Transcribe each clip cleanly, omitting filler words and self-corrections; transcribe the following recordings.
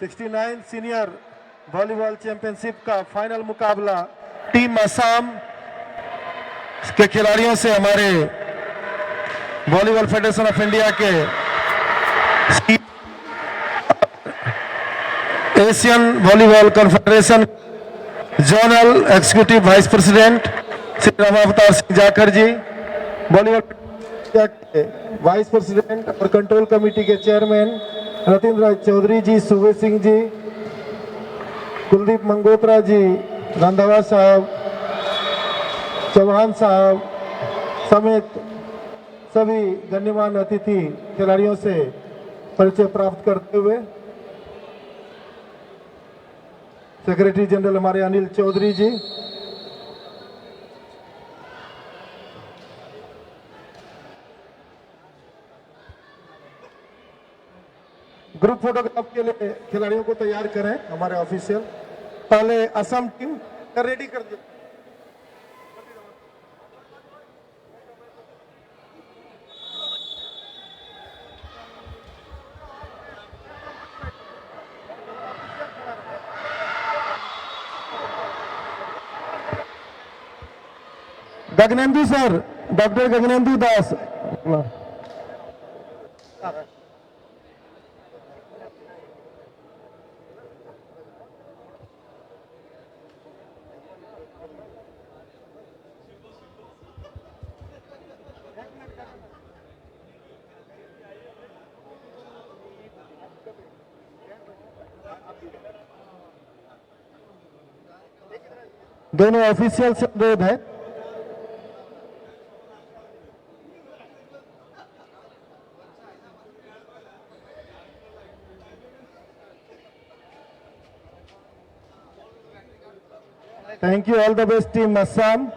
69 senior volleyball championship का final मुकाबला team Assam के खिलाड़ियों से हमारे वॉलीबॉल फेडरेशन ऑफ इंडिया के Asian volleyball confederation zonal executive vice president Shri Ramavtar Singh Jakhar ji, volleyball के वाइस प्रेसिडेंट और कंट्रोल कमेटी के चेयरमैन रतिन राज चौधरी जी, सुबे सिंह जी, कुलदीप मंगोत्रा जी, रंधावा साहब, चौहान साहब समेत सभी गण्यमान्य अतिथि खिलाड़ियों से परिचय प्राप्त करते हुए सेक्रेटरी जनरल हमारे अनिल चौधरी जी, ग्रुप फोटोग्राफ के लिए खिलाड़ियों को तैयार करें। हमारे ऑफिशियल पहले असम टीम रेडी कर दो। गगनेंदु सर, डॉक्टर गगनेंदु दास, दोनों ऑफिशियल से अनुरोध है। Thank you, all the best team Assam.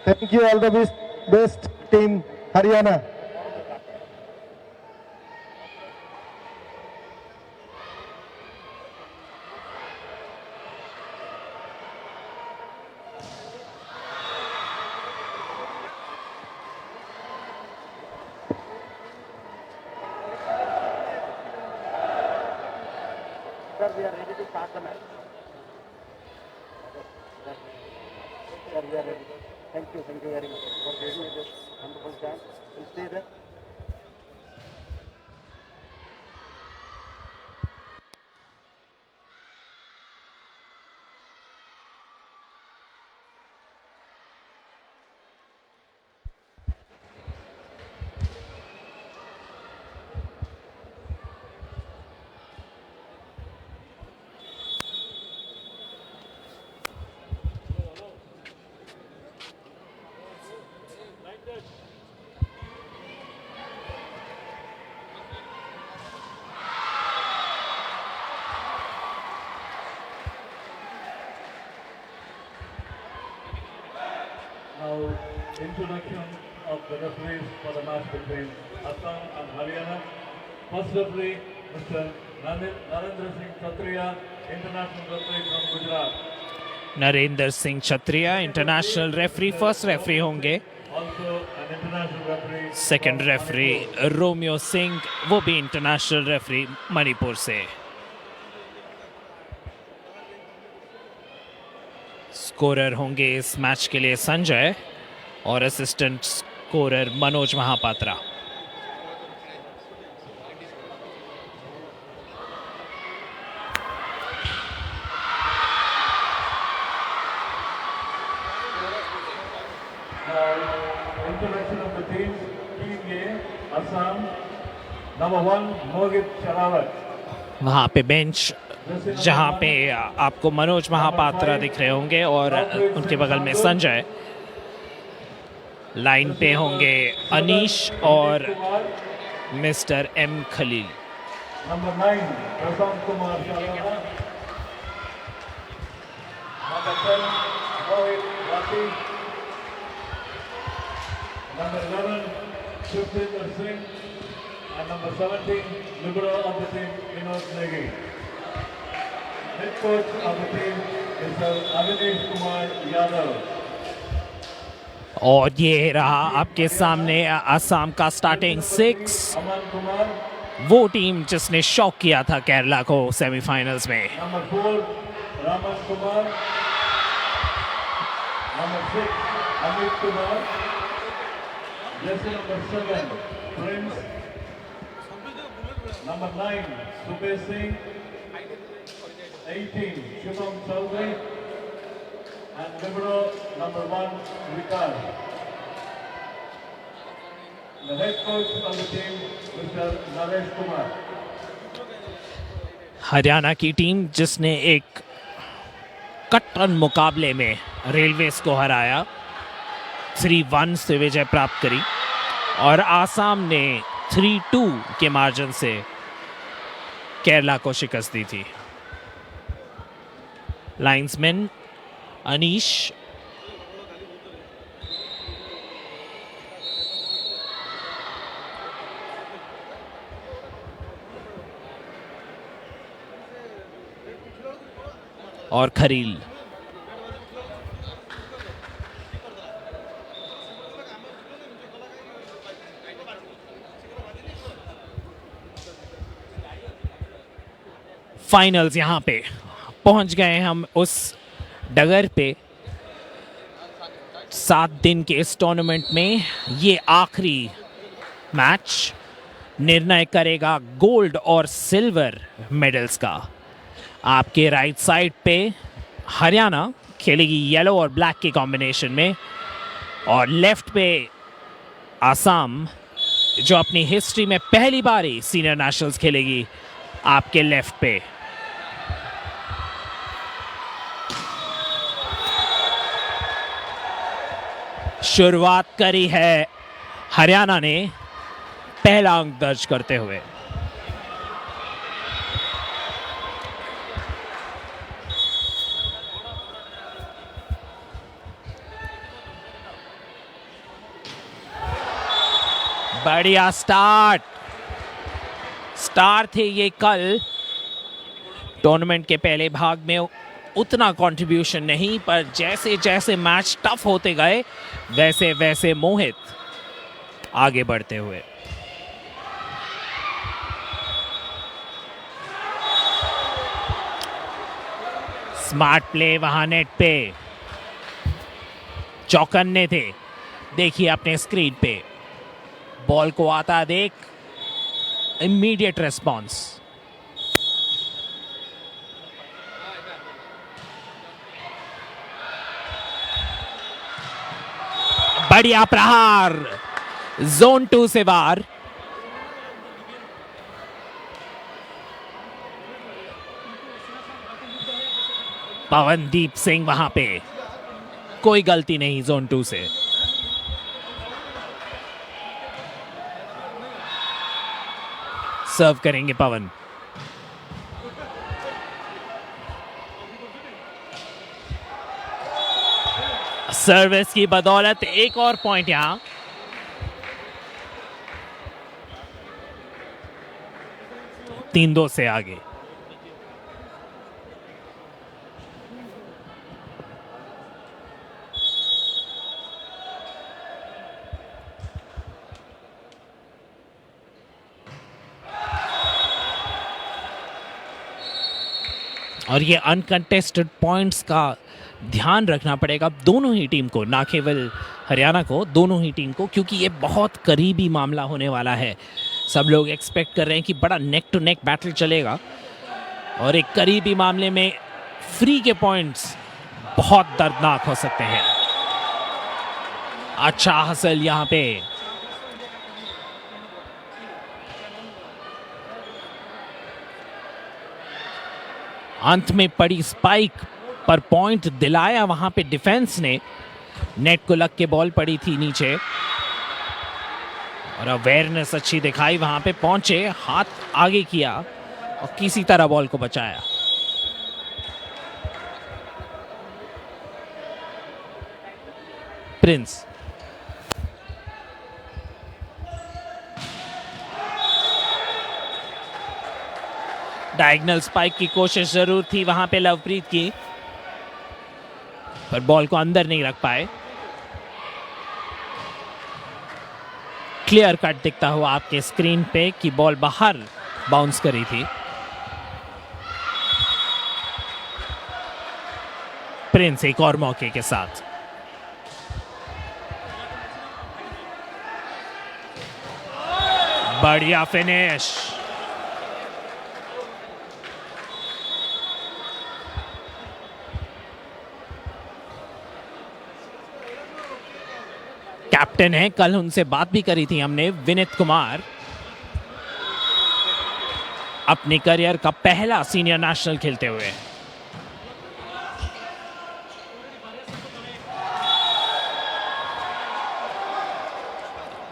Thank you, all the best team Haryana. Sir, we are ready to start the match. Sir, we are ready. Thank you very much for giving me this wonderful chance. We'll stay there. Now, introduction of the referees for the match between Assam and Haryana. First referee, Mr. Narendra Singh Kshatriya, international referee from Gujarat. Narendra Singh Kshatriya international referee first referee होंगे। Also an international referee. Second referee Romeo Singh, वो भी international referee Manipur से। Scorer होंगे इस match के लिए संजय और assistant scorer Manoj Mahapatra. Introduction of the teams. Team A, Assam. Number 1, Mohit Sharawat. वहाँ पे बेंच जहाँ पे आपको मनोज महापात्रा दिख रहे होंगे और उनके बगल में संजय। लाइन पे होंगे अनीश और mister M Khalil. Number 9, Prasant Kumar Shalana. Number 10, Mohit Rathi. Number 11, Shubhendra Singh. And number 17, libero of the team, Vinod Negi. Head coach of the team, Mr. Avinash Kumar Yadav. और ये रहा आपके सामने असम का स्टार्टिंग 6, Aman Kumar. वो team जिसने shock किया था केरला को सेमीफाइनल्स में। Number 4, Raman Kumar. Number 6, Amit Kumar. Jersey number 7, Prince. Number 9, Subhay Singh. 18, Shubham Chaudhary. And libero number 1, Vikas. The head coach of the team, Mr. Naresh Kumar. Haryana की team जिसने एक cotton मुकाबले में railways को हराया, 3-1 से विजय प्राप्त करी, और आसाम ने 3-2 के मार्जिन से केरला को शिकस्त दी थी। लाइंसमैन अनीश और खरील। फाइनल्स यहां पे पहुंच गए हम उस डगर पे। 7 दिन के इस टूर्नामेंट में ये आखिरी मैच निर्णय करेगा गोल्ड और सिल्वर मेडल्स का। आपके राइट साइड पे हरियाणा खेलेगी येलो और ब्लैक के कॉम्बिनेशन में, और लेफ्ट पे आसाम जो अपनी हिस्ट्री में पहली बार ही सीनियर नेशनल्स खेलेगी आपके लेफ्ट पे। शुरुआत करी है हरियाणा ने पहला अंक दर्ज करते हुए। बढ़िया स्टार थे ये कल। टूर्नामेंट के पहले भाग में उतना कंट्रीब्यूशन नहीं, पर जैसे जैसे मैच टफ होते गए वैसे वैसे मोहित आगे बढ़ते हुए। स्मार्ट प्ले वहां नेट पे, चौकन्ने थे। देखिए अपने स्क्रीन पे बॉल को आता देख इमीडिएट रेस्पॉन्स। बढ़िया प्रहार जोन 2 से वार। पवनदीप सिंह वहां पे, कोई गलती नहीं जोन 2 से। सर्व करेंगे पवन। सर्विस की बदौलत एक और पॉइंट यहां। तीन 2 से आगे। और ये अनकंटेस्टेड पॉइंट्स का ध्यान रखना पड़ेगा दोनों ही टीम को, ना केवल हरियाणा को, दोनों ही टीम को, क्योंकि ये बहुत करीबी मामला होने वाला है। सब लोग एक्सपेक्ट कर रहे हैं कि बड़ा नेक टू नेक बैटल चलेगा, और एक करीबी मामले में फ्री के पॉइंट्स बहुत दर्दनाक हो सकते हैं। अच्छा हासिल यहां पे। अंत में पड़ी स्पाइक पर पॉइंट दिलाया वहां पे डिफेंस ने। नेट को लग के बॉल पड़ी थी नीचे, और अवेयरनेस अच्छी दिखाई, वहां पे पहुंचे, हाथ आगे किया। और किसी तरह बॉल को बचाया। प्रिंस डायगोनल स्पाइक की कोशिश जरूर थी वहां पे लवप्रीत की, पर बॉल को अंदर नहीं रख पाए। क्लियर कट दिखता हुआ आपके स्क्रीन पे कि बॉल बाहर बाउंस करी थी। प्रिंस एक और मौके के साथ बढ़िया फिनिश। कैप्टन है, कल उनसे बात भी करी थी हमने, विनीत कुमार। अपने करियर का पहला सीनियर नेशनल खेलते हुए।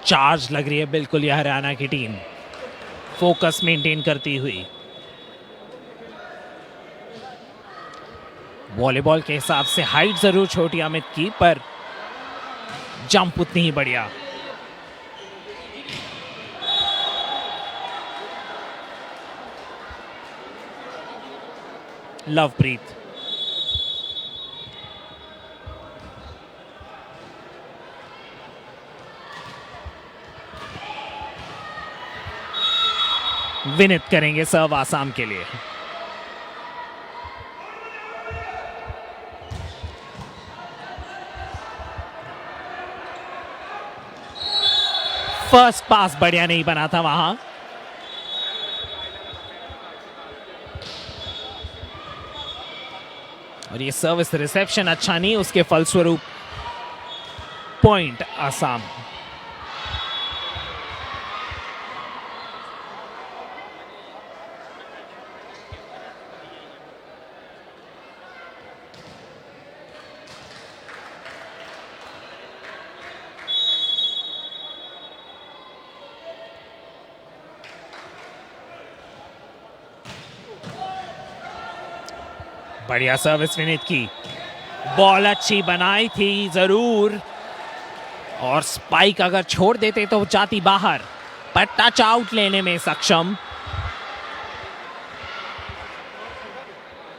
चार्ज लग रही है बिल्कुल यह हरियाणा की टीम, फोकस मेंटेन करती हुई। वॉलीबॉल के हिसाब से हाइट जरूर छोटी अमित की, पर जंप उतनी ही बढ़िया। लवप्रीत विनित करेंगे सर्व आसाम के लिए। फर्स्ट पास बढ़िया नहीं बना था वहां। और ये सर्विस रिसेप्शन अच्छा नहीं, उसके फलस्वरूप पॉइंट आसाम। बढ़िया सर्विस विनीत की, बॉल अच्छी बनाई थी जरूर, और स्पाइक अगर छोड़ देते तो जाती बाहर, पर टच आउट लेने में सक्षम।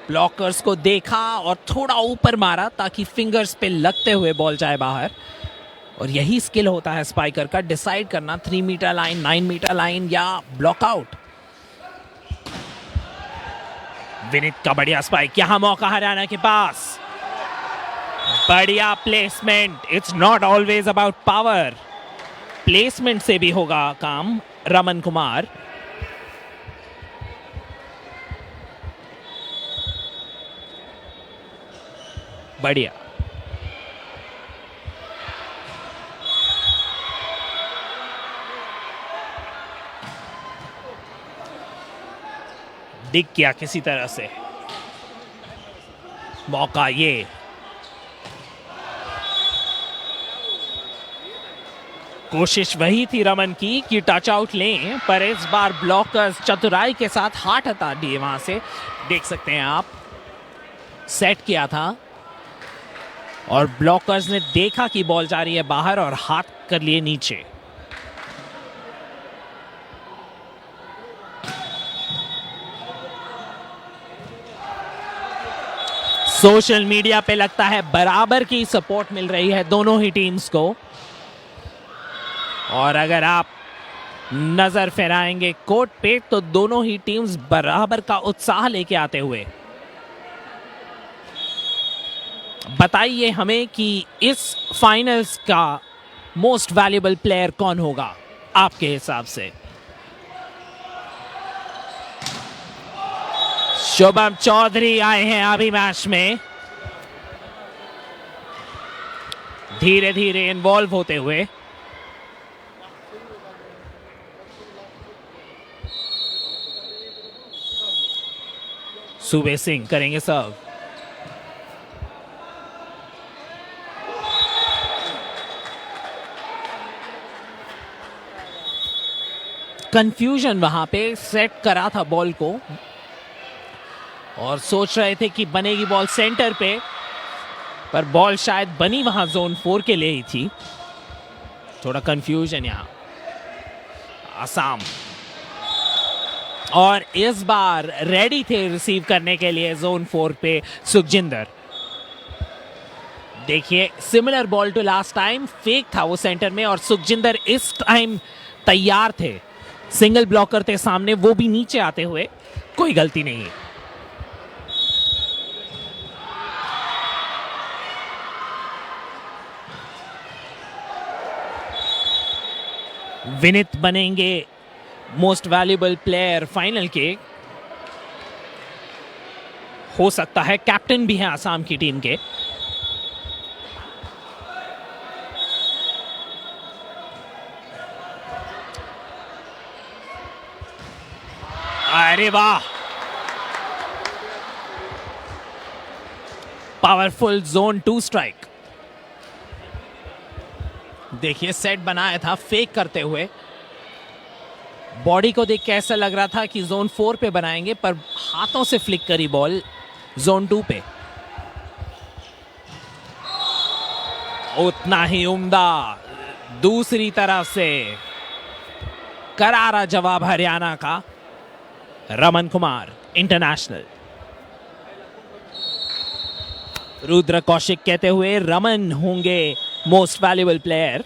ब्लॉकर्स को देखा और थोड़ा ऊपर मारा ताकि फिंगर्स पे लगते हुए बॉल जाए बाहर। और यही स्किल होता है स्पाइकर का, डिसाइड करना 3 मीटर लाइन, 9 मीटर लाइन या ब्लॉकआउट। विनीत का बढ़िया स्पाइक, यहां मौका हरियाणा के पास। बढ़िया placement, it's not always about power, placement से भी होगा काम। रमन कुमार बढ़िया। दिख गया किसी तरह से मौका। ये कोशिश वही थी रमन की कि टच आउट लें, पर इस बार ब्लॉकर्स चतुराई के साथ हाथ हटा दिए वहां से। देख सकते हैं आप, सेट किया था और ब्लॉकर्स ने देखा कि बॉल जा रही है बाहर और हाथ कर लिए नीचे। सोशल मीडिया पे लगता है बराबर की सपोर्ट मिल रही है दोनों ही टीम्स को। और अगर आप नजर फहराएंगे कोर्ट पे तो दोनों ही टीम्स बराबर का उत्साह लेके आते हुए। बताइए हमें कि इस फाइनल्स का मोस्ट वैल्यूएबल प्लेयर कौन होगा आपके हिसाब से। शुभम चौधरी आए हैं अभी मैच में, धीरे धीरे इन्वॉल्व होते हुए। सूबे सिंह करेंगे सर्व। कंफ्यूजन वहां पे, सेट करा था बॉल को और सोच रहे थे कि बनेगी बॉल सेंटर पे, पर बॉल शायद बनी वहां जोन 4 के लिए ही थी। थोड़ा कंफ्यूजन यहां आसाम, और इस बार रेडी थे रिसीव करने के लिए जोन 4 पे सुखजिंदर। देखिए similar ball to last time, fake था वो सेंटर में और सुखजिंदर इस टाइम तैयार थे, सिंगल ब्लॉकर थे सामने, वो भी नीचे आते हुए, कोई गलती नहीं है। विनित बनेंगे मोस्ट वैल्यूएबल प्लेयर फाइनल के, हो सकता है कैप्टन भी हैं आसाम की टीम के। अरे वाह, पावरफुल जोन 2 स्ट्राइक। देखिए सेट बनाया था फेक करते हुए, बॉडी को देख के ऐसा लग रहा था कि जोन 4 पे बनाएंगे, पर हाथों से फ्लिक करी बॉल जोन 2 पे। उतना ही उम्दा दूसरी तरफ से करारा जवाब हरियाणा का, रमन कुमार इंटरनेशनल। रुद्र कौशिक कहते हुए रमन होंगे most valuable player.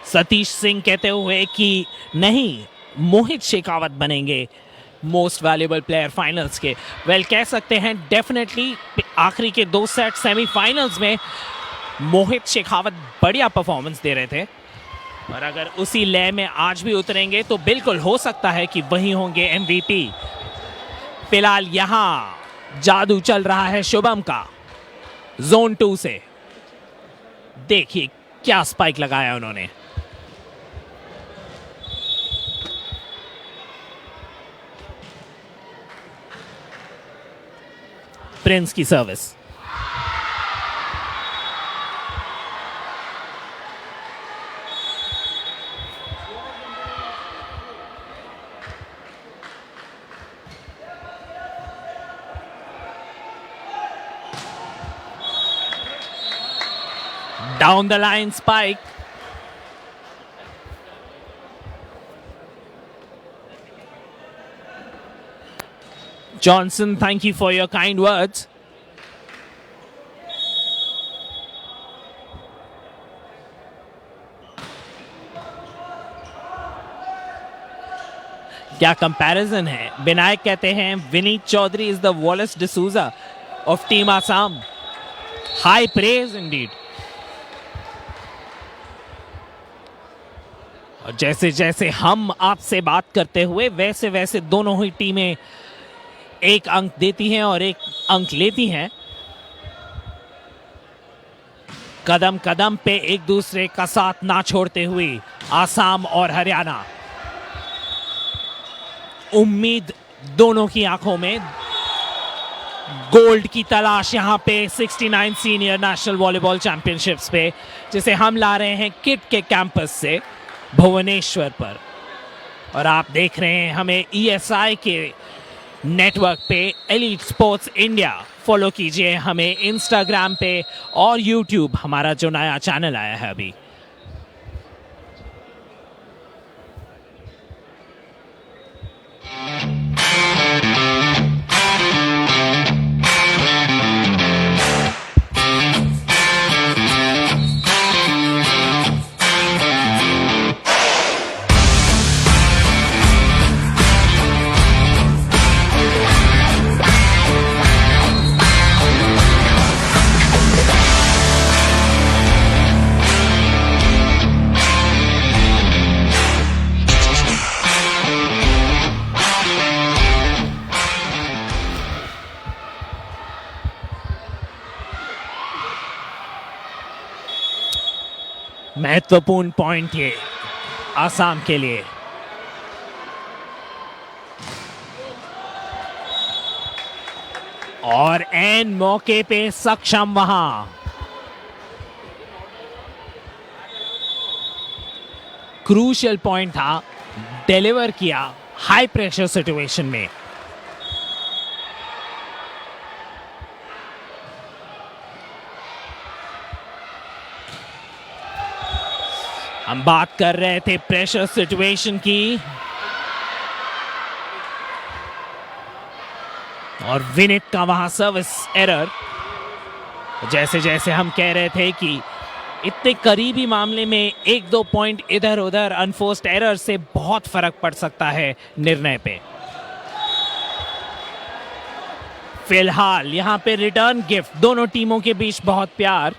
Satish Singh कहते हुए कि नहीं, मोहित शेखावत बनेंगे मोस्ट वैल्यूएबल प्लेयर फाइनल्स के। वेल कह सकते हैं डेफिनेटली आखिरी के 2 सेट सेमीफाइनल्स में मोहित शेखावत बढ़िया परफॉर्मेंस दे रहे थे, और अगर उसी लय में आज भी उतरेंगे तो बिल्कुल हो सकता है कि वही होंगे एमवीपी। फिलहाल यहां जादू चल रहा है शुभम का जोन 2 से। देखिए क्या स्पाइक लगाया उन्होंने। प्रिंस की service, down the line spike. Johnson, thank you for your kind words. क्या कंपैरिजन है। विनायक कहते हैं Vineet Chaudhary is the Wallace D'Souza of team Assam. High praise indeed. और जैसे जैसे हम आपसे बात करते हुए वैसे वैसे दोनों ही टीमें एक अंक देती हैं और एक अंक लेती हैं। कदम कदम पे एक दूसरे का साथ ना छोड़ते हुए आसाम और हरियाणा। उम्मीद दोनों की आंखों में, गोल्ड की तलाश यहां पे 69 सीनियर नेशनल वॉलीबॉल चैंपियनशिप्स पे, जिसे हम ला रहे हैं किट के कैंपस से भुवनेश्वर पर। और आप देख रहे हैं हमें ESI के नेटवर्क पे, एलीट स्पोर्ट्स इंडिया। फॉलो कीजिए हमें इंस्टाग्राम पे और यूट्यूब, हमारा जो नया चैनल आया है अभी। महत्वपूर्ण पॉइंट ये आसाम के लिए। और एन मौके पे सक्षम वहां। क्रूशियल पॉइंट था, डिलीवर किया हाई प्रेशर सिचुएशन में। हम बात कर रहे थे प्रेशर सिचुएशन की, और विनित का वहां सर्विस एरर। जैसे जैसे हम कह रहे थे कि इतने करीबी मामले में 1-2 पॉइंट इधर उधर अनफोर्स्ड एरर से बहुत फर्क पड़ सकता है निर्णय पे। फिलहाल यहां पे रिटर्न गिफ्ट, दोनों टीमों के बीच बहुत प्यार।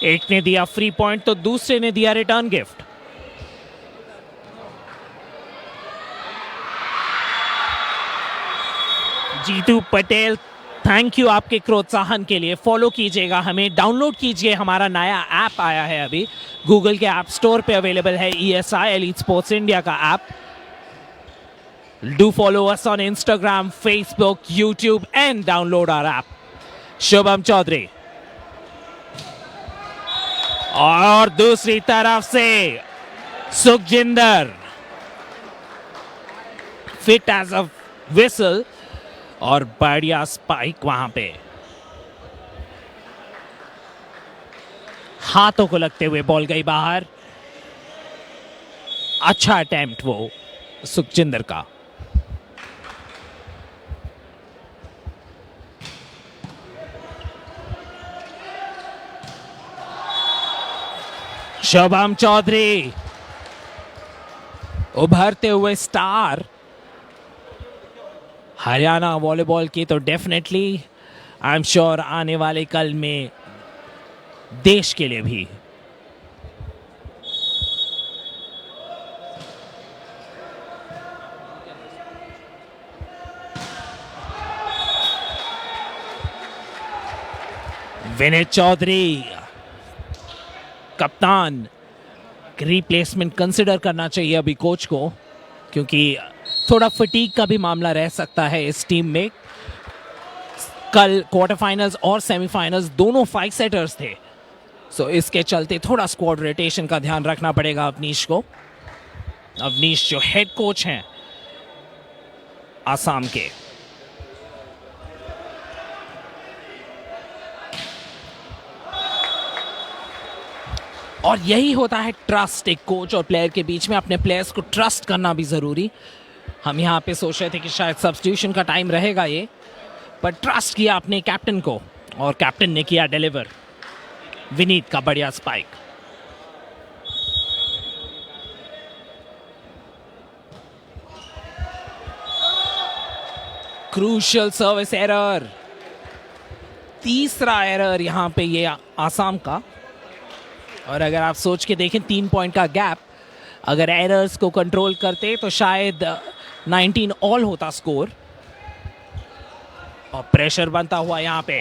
एक ने दिया फ्री पॉइंट तो दूसरे ने दिया return gift. Jeetu Patel, thank you आपके प्रोत्साहन के लिए। फॉलो कीजिएगा हमें, डाउनलोड कीजिए, हमारा नया ऐप आया है अभी, गूगल के ऐप स्टोर पे अवेलेबल है, ESI एलीट स्पोर्ट्स इंडिया का app. Do follow us on Instagram, Facebook, YouTube and download our app. Shubham Chaudhary, और दूसरी तरफ से Sukhjinder, fit as a whistle, और बढ़िया स्पाइक वहां पे, हाथों को लगते हुए बॉल गई बाहर। अच्छा अटेम्प्ट वो सुखजिंदर का। शुभम चौधरी, उभरते हुए स्टार हरियाणा वॉलीबॉल की, तो डेफिनेटली आई एम श्योर आने वाले कल में देश के लिए भी। विनीत चौधरी, कप्तान, रिप्लेसमेंट कंसिडर करना चाहिए अभी कोच को, क्योंकि थोड़ा फटीग का भी मामला रह सकता है इस टीम में। कल क्वार्टर फाइनल्स और सेमीफाइनल्स दोनों 5 सेटर्स थे, सो इसके चलते थोड़ा स्क्वाड रोटेशन का ध्यान रखना पड़ेगा अवनीश को। अवनीश जो हेड कोच हैं आसाम के। और यही होता है ट्रस्ट, एक कोच और प्लेयर के बीच में, अपने प्लेयर्स को ट्रस्ट करना भी जरूरी। हम यहाँ पे सोच रहे थे कि शायद सब्स्टिट्यूशन का टाइम रहेगा ये, पर ट्रस्ट किया अपने कैप्टन को, और कैप्टन ने किया डिलीवर। विनीत का बढ़िया स्पाइक। क्रूशियल सर्विस एरर, तीसरा एरर यहां पे ये आसाम का। और अगर आप सोच के देखें 3 पॉइंट का गैप, अगर एरर्स को कंट्रोल करते तो शायद 19 ऑल होता स्कोर। और प्रेशर बनता हुआ यहां पे,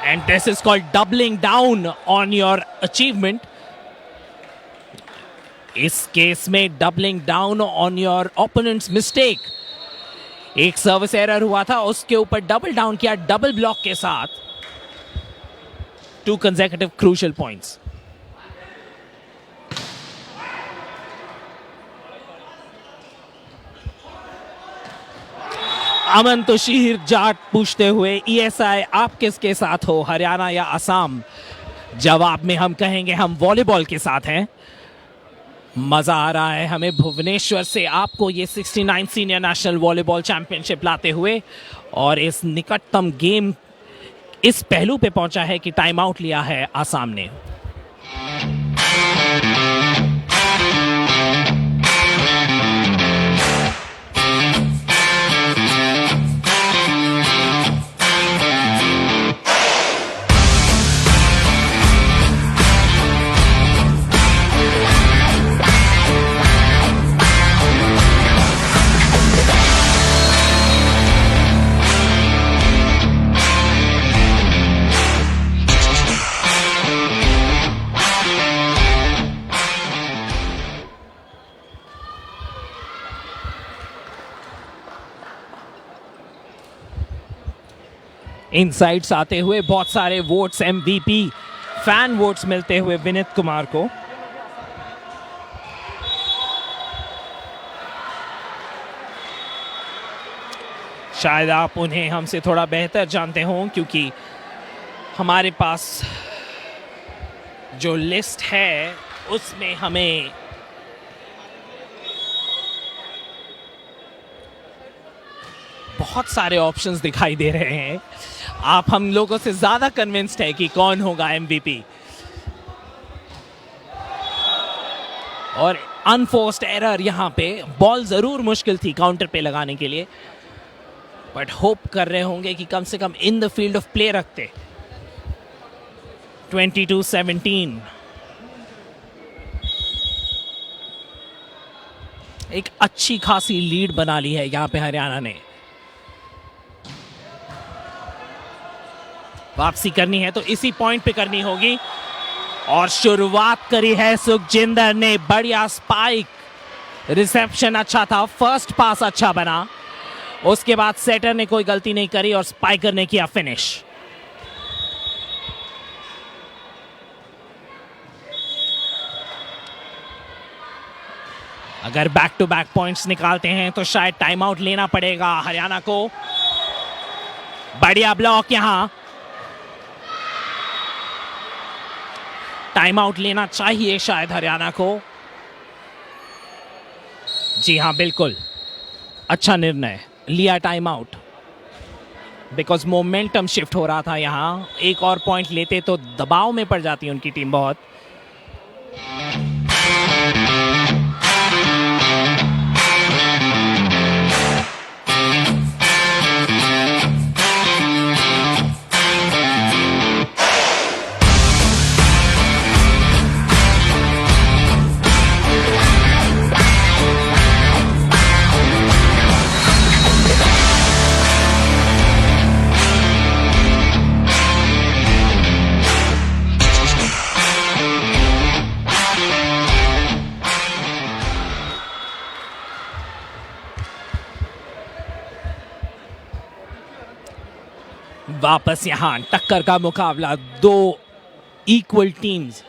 and this is called doubling down on your achievement. इस केस में doubling down on your opponents mistake. एक सर्विस एरर हुआ था, उसके ऊपर डबल डाउन किया डबल ब्लॉक के साथ। 2 consecutive crucial points. अमन तुशीर जाट पूछते हुए, ESI आप किसके साथ हो, हरियाणा या असम? जवाब में हम कहेंगे हम वॉलीबॉल के साथ हैं। मजा आ रहा है हमें भुवनेश्वर से आपको ये 69 सीनियर नेशनल वॉलीबॉल चैंपियनशिप लाते हुए, और इस निकटतम गेम इस पहलू पे पहुंचा है कि टाइम आउट लिया है आसाम ने। इनसाइट्स आते हुए, बहुत सारे वोट्स, एमवीपी फैन वोट्स मिलते हुए विनीत कुमार को। शायद आप उन्हें हमसे थोड़ा बेहतर जानते हों, क्योंकि हमारे पास जो लिस्ट है उसमें हमें बहुत सारे ऑप्शंस दिखाई दे रहे हैं। आप हम लोगों से ज्यादा कन्विंस्ड है कि कौन होगा एमवीपी। और अनफोर्स्ड एरर, यहां पे बॉल जरूर मुश्किल थी काउंटर पे लगाने के लिए, बट होप कर रहे होंगे कि कम से कम in the field of play रखते। 22-17 एक अच्छी खासी लीड बना ली है यहां पे हरियाणा ने। वापसी करनी है तो इसी पॉइंट पे करनी होगी, और शुरुआत करी है सुखजिंदर ने। बढ़िया स्पाइक, रिसेप्शन अच्छा था, फर्स्ट पास अच्छा बना, उसके बाद सेटर ने कोई गलती नहीं करी और स्पाइकर ने किया फिनिश। अगर बैक टू बैक पॉइंट्स निकालते हैं तो शायद टाइम आउट लेना पड़ेगा हरियाणा को। बढ़िया ब्लॉक, यहां टाइम आउट लेना चाहिए शायद हरियाणा को। जी हां, बिल्कुल अच्छा निर्णय लिया, time out, because momentum shift हो रहा था यहां। एक और पॉइंट लेते तो दबाव में पड़ जाती उनकी टीम बहुत। वापस यहां टक्कर का मुकाबला, दो इक्वल टीम्स।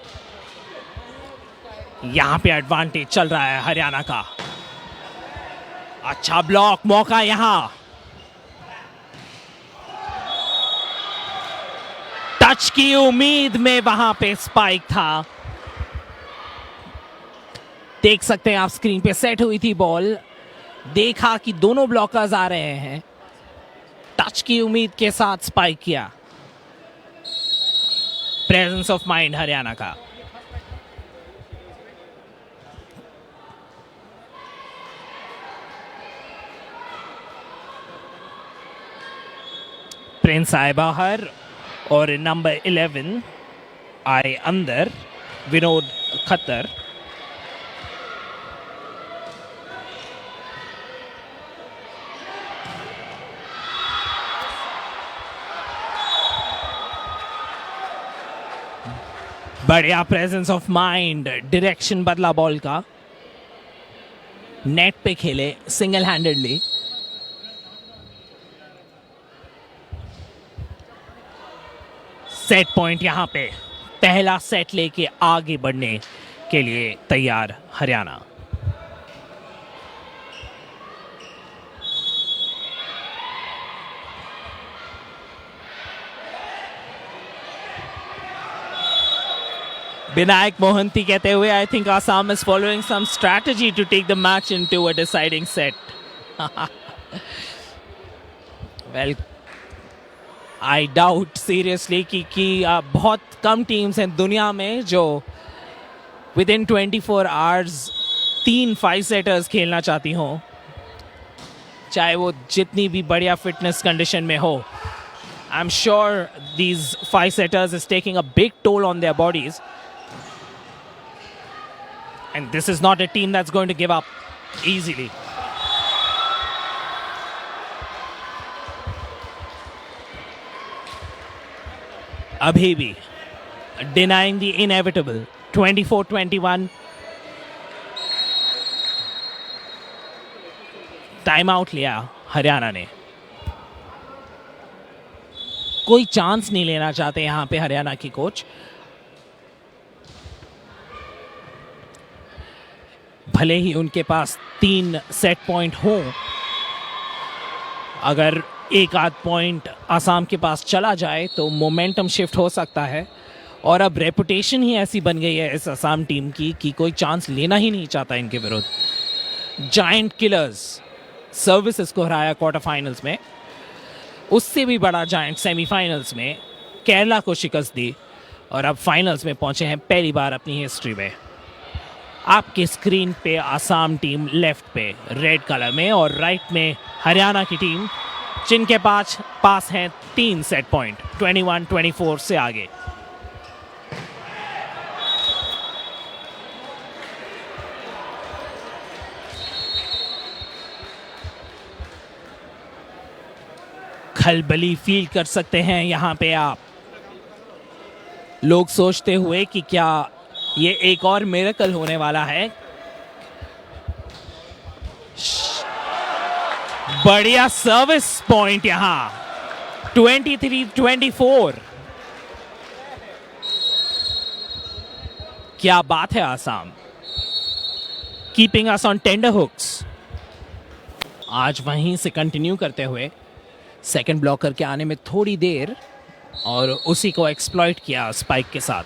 यहां पे एडवांटेज चल रहा है हरियाणा का। अच्छा ब्लॉक, मौका यहां, टच की उम्मीद में वहां पे स्पाइक था। देख सकते हैं आप स्क्रीन पे, सेट हुई थी बॉल, देखा कि दोनों ब्लॉकर्स आ रहे हैं, टच की उम्मीद के साथ स्पाइक किया। प्रेजेंस ऑफ माइंड हरियाणा का। प्रिंस आए बाहर और नंबर 11 आए अंदर, विनोद खत्तर। बढ़िया प्रेजेंस ऑफ माइंड, डायरेक्शन बदला बॉल का, नेट पे खेले सिंगल हैंडेडली। सेट पॉइंट यहां पे, पहला सेट लेके आगे बढ़ने के लिए तैयार हरियाणा। Binayak Mohanty कहते हुए, I think Assam is following some strategy to take the match into a deciding set. Well, I doubt seriously कि बहुत कम टीम्स हैं दुनिया में जो within 24 hours 3 5 सेटर्स खेलना चाहती हों, चाहे वो जितनी भी बढ़िया फिटनेस कंडीशन में हो। I'm sure these 5 setters is taking a big toll on their bodies. And this is not a team that's going to give up easily. Abhi bhi denying the inevitable. 24-21. Time out लिया हरियाणा ने। कोई chance नहीं लेना चाहते यहाँ पे हरियाणा की coach. भले ही उनके पास 3 सेट पॉइंट हों, अगर एक आध पॉइंट आसाम के पास चला जाए तो मोमेंटम शिफ्ट हो सकता है। और अब रेपुटेशन ही ऐसी बन गई है इस असम टीम की कि कोई चांस लेना ही नहीं चाहता इनके विरुद्ध। जायंट किलर्स सर्विसेज को हराया क्वार्टर फाइनल्स में, उससे भी बड़ा जायंट सेमीफाइनल्स में केरला को शिकस्त दी, और अब फाइनल्स में पहुंचे हैं पहली बार अपनी हिस्ट्री में। आपके स्क्रीन पे आसाम टीम लेफ्ट पे रेड कलर में और राइट में हरियाणा की टीम, जिनके पास हैं 3 सेट पॉइंट 21-24 से आगे। खलबली फील कर सकते हैं यहां पे आप, लोग सोचते हुए कि क्या ये एक और मिरेकल होने वाला है। बढ़िया सर्विस पॉइंट यहां 23-24। क्या बात है Assam, keeping us on tenterhooks. आज वहीं से कंटिन्यू करते हुए सेकंड ब्लॉकर के आने में थोड़ी देर, और उसी को एक्सप्लॉइट किया स्पाइक के साथ।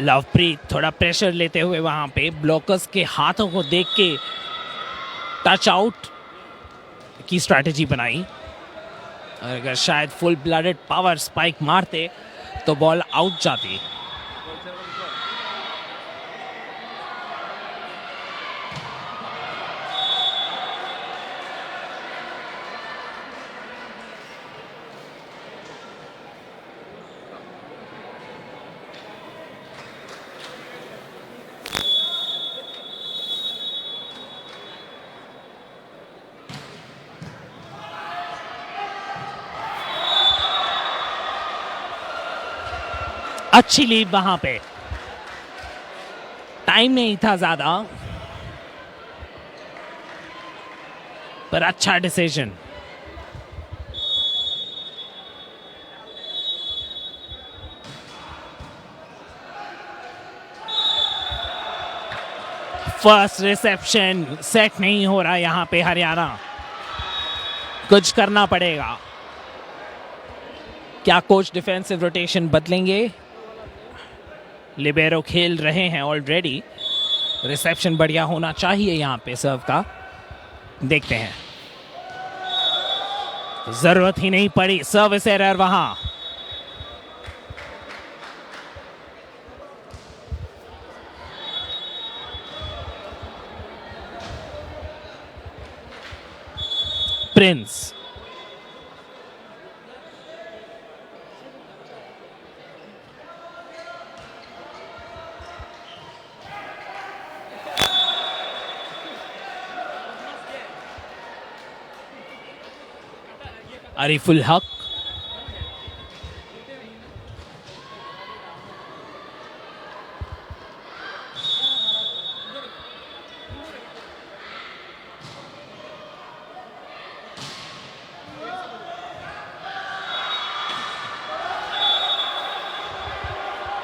लवप्रीत थोड़ा प्रेशर लेते हुए वहां पे ब्लॉकर्स के हाथों को देख के टच आउट की स्ट्रैटेजी बनाई, और अगर शायद फुल ब्लडेड पावर स्पाइक मारते तो बॉल आउट जाती। अच्छी लीड वहां पे, टाइम नहीं था ज्यादा, पर अच्छा डिसीजन। फर्स्ट रिसेप्शन सेट नहीं हो रहा यहां पे हरियाणा, कुछ करना पड़ेगा। क्या कोच डिफेंसिव रोटेशन बदलेंगे? लिबेरो खेल रहे हैं ऑलरेडी, रिसेप्शन बढ़िया होना चाहिए यहां पे सर्व का, देखते हैं। जरूरत ही नहीं पड़ी, सर्विस एरर वहां। प्रिंस अरिफुल हक,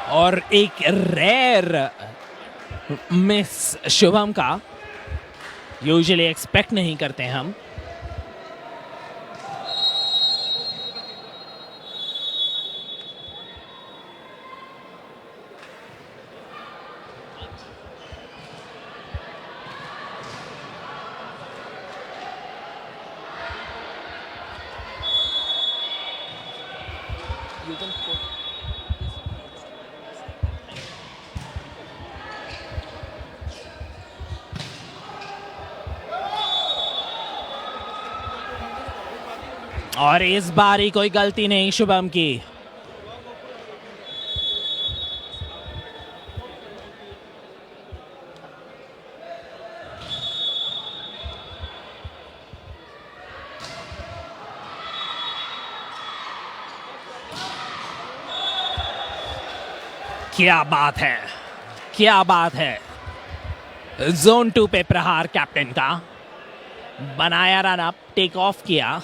और एक रेयर मिस शुभम का, यूजुअली एक्सपेक्ट नहीं करते हम। और इस बार ही कोई गलती नहीं शुभम की। क्या बात है, क्या बात है। जोन 2 पे प्रहार कैप्टन का, बनाया रन अप, टेक ऑफ किया,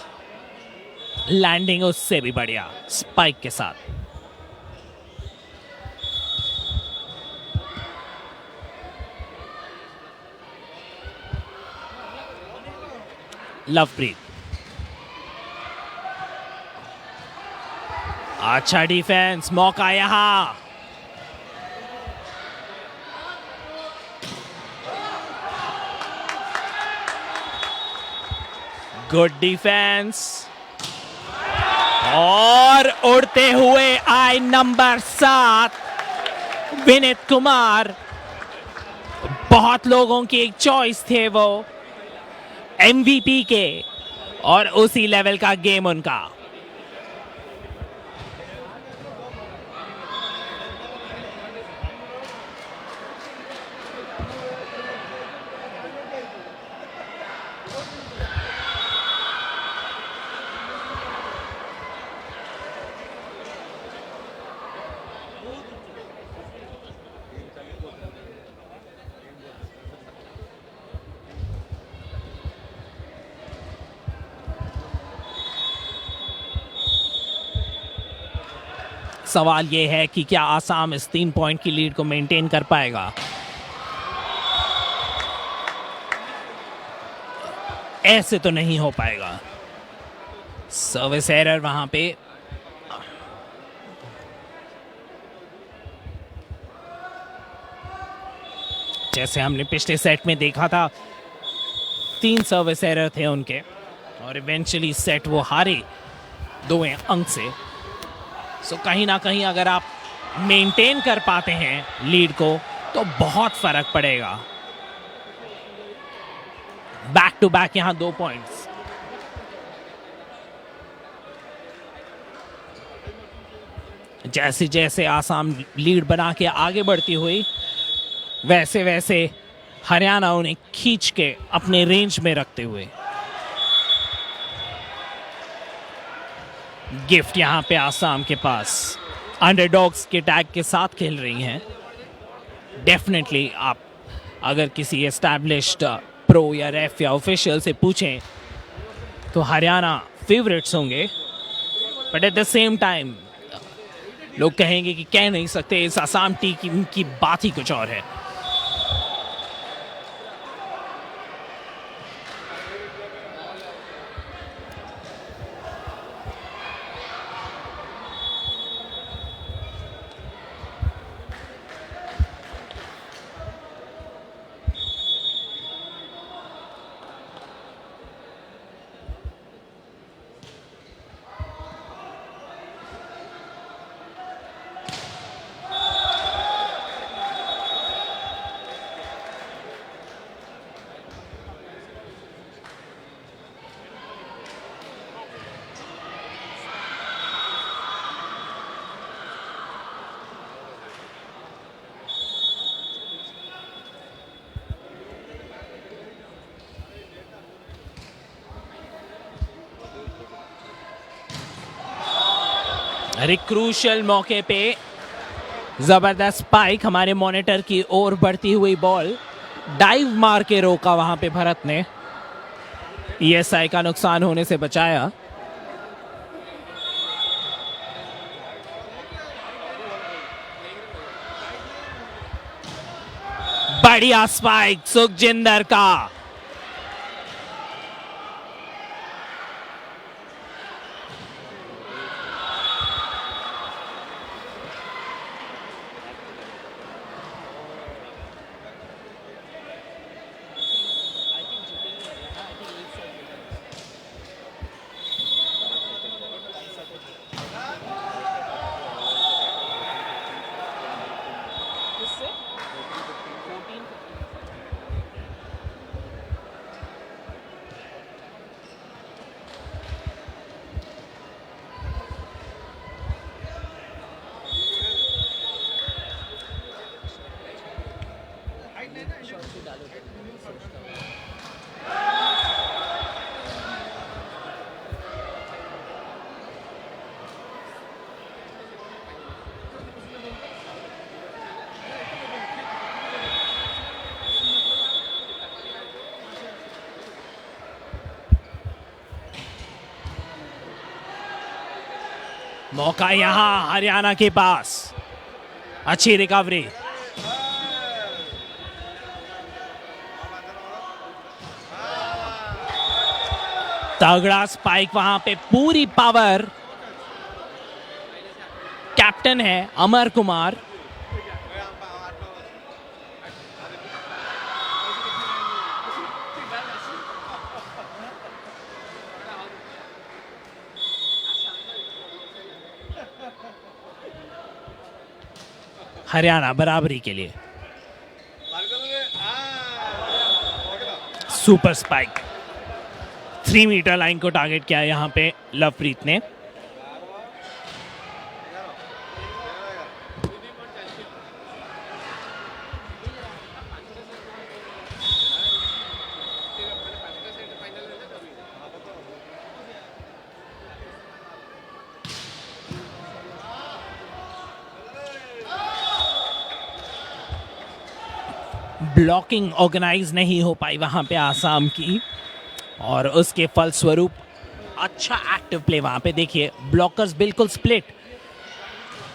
लैंडिंग उससे भी बढ़िया स्पाइक के साथ। लवप्रीत, अच्छा डिफेंस, मौका यहां। गुड डिफेंस, और उड़ते हुए आए नंबर 7 विनीत कुमार। बहुत लोगों की एक चॉइस थे वो एमवीपी के, और उसी लेवल का गेम उनका। सवाल यह है कि क्या आसाम इस 3 पॉइंट की लीड को मेंटेन कर पाएगा। ऐसे तो नहीं हो पाएगा। सर्विस एरर वहां पे। जैसे हमने पिछले सेट में देखा था, 3 सर्विस एरर थे उनके, और इवेंचुअली सेट वो हारे 2 अंक से। सो कहीं ना कहीं अगर आप मेंटेन कर पाते हैं लीड को तो बहुत फर्क पड़ेगा। बैक टू बैक यहां 2 पॉइंट्स। जैसे जैसे आसाम लीड बना के आगे बढ़ती हुई, वैसे वैसे हरियाणा उन्हें खींच के अपने रेंज में रखते हुए। गिफ्ट यहां पे आसाम के पास अंडरडॉग्स के टैग के साथ खेल रही हैं। डेफिनेटली आप अगर किसी एस्टैब्लिश्ड प्रो या रेफ या ऑफिशियल से पूछें तो हरियाणा फेवरेट्स होंगे, but at the same time लोग कहेंगे कि कह नहीं सकते, इस आसाम टीम की बात ही कुछ और है। अरे क्रूशियल मौके पे जबरदस्त स्पाइक, हमारे मॉनिटर की ओर बढ़ती हुई बॉल डाइव मार के रोका वहां पे भरत ने, ईएसआई का नुकसान होने से बचाया। बढ़िया स्पाइक सुखजिंदर का। मौका यहां हरियाणा के पास, अच्छी रिकवरी। तगड़ा स्पाइक वहां पे, पूरी पावर। कैप्टन है अमर कुमार। हरियाणा बराबरी के लिए। सुपर स्पाइक, 3 मीटर लाइन को टारगेट किया यहां पे लवप्रीत ने। ब्लॉकिंग ऑर्गेनाइज नहीं हो पाई वहां पे आसाम की, और उसके फलस्वरूप अच्छा एक्टिव प्ले वहां पे। देखिए ब्लॉकर्स बिल्कुल स्प्लिट,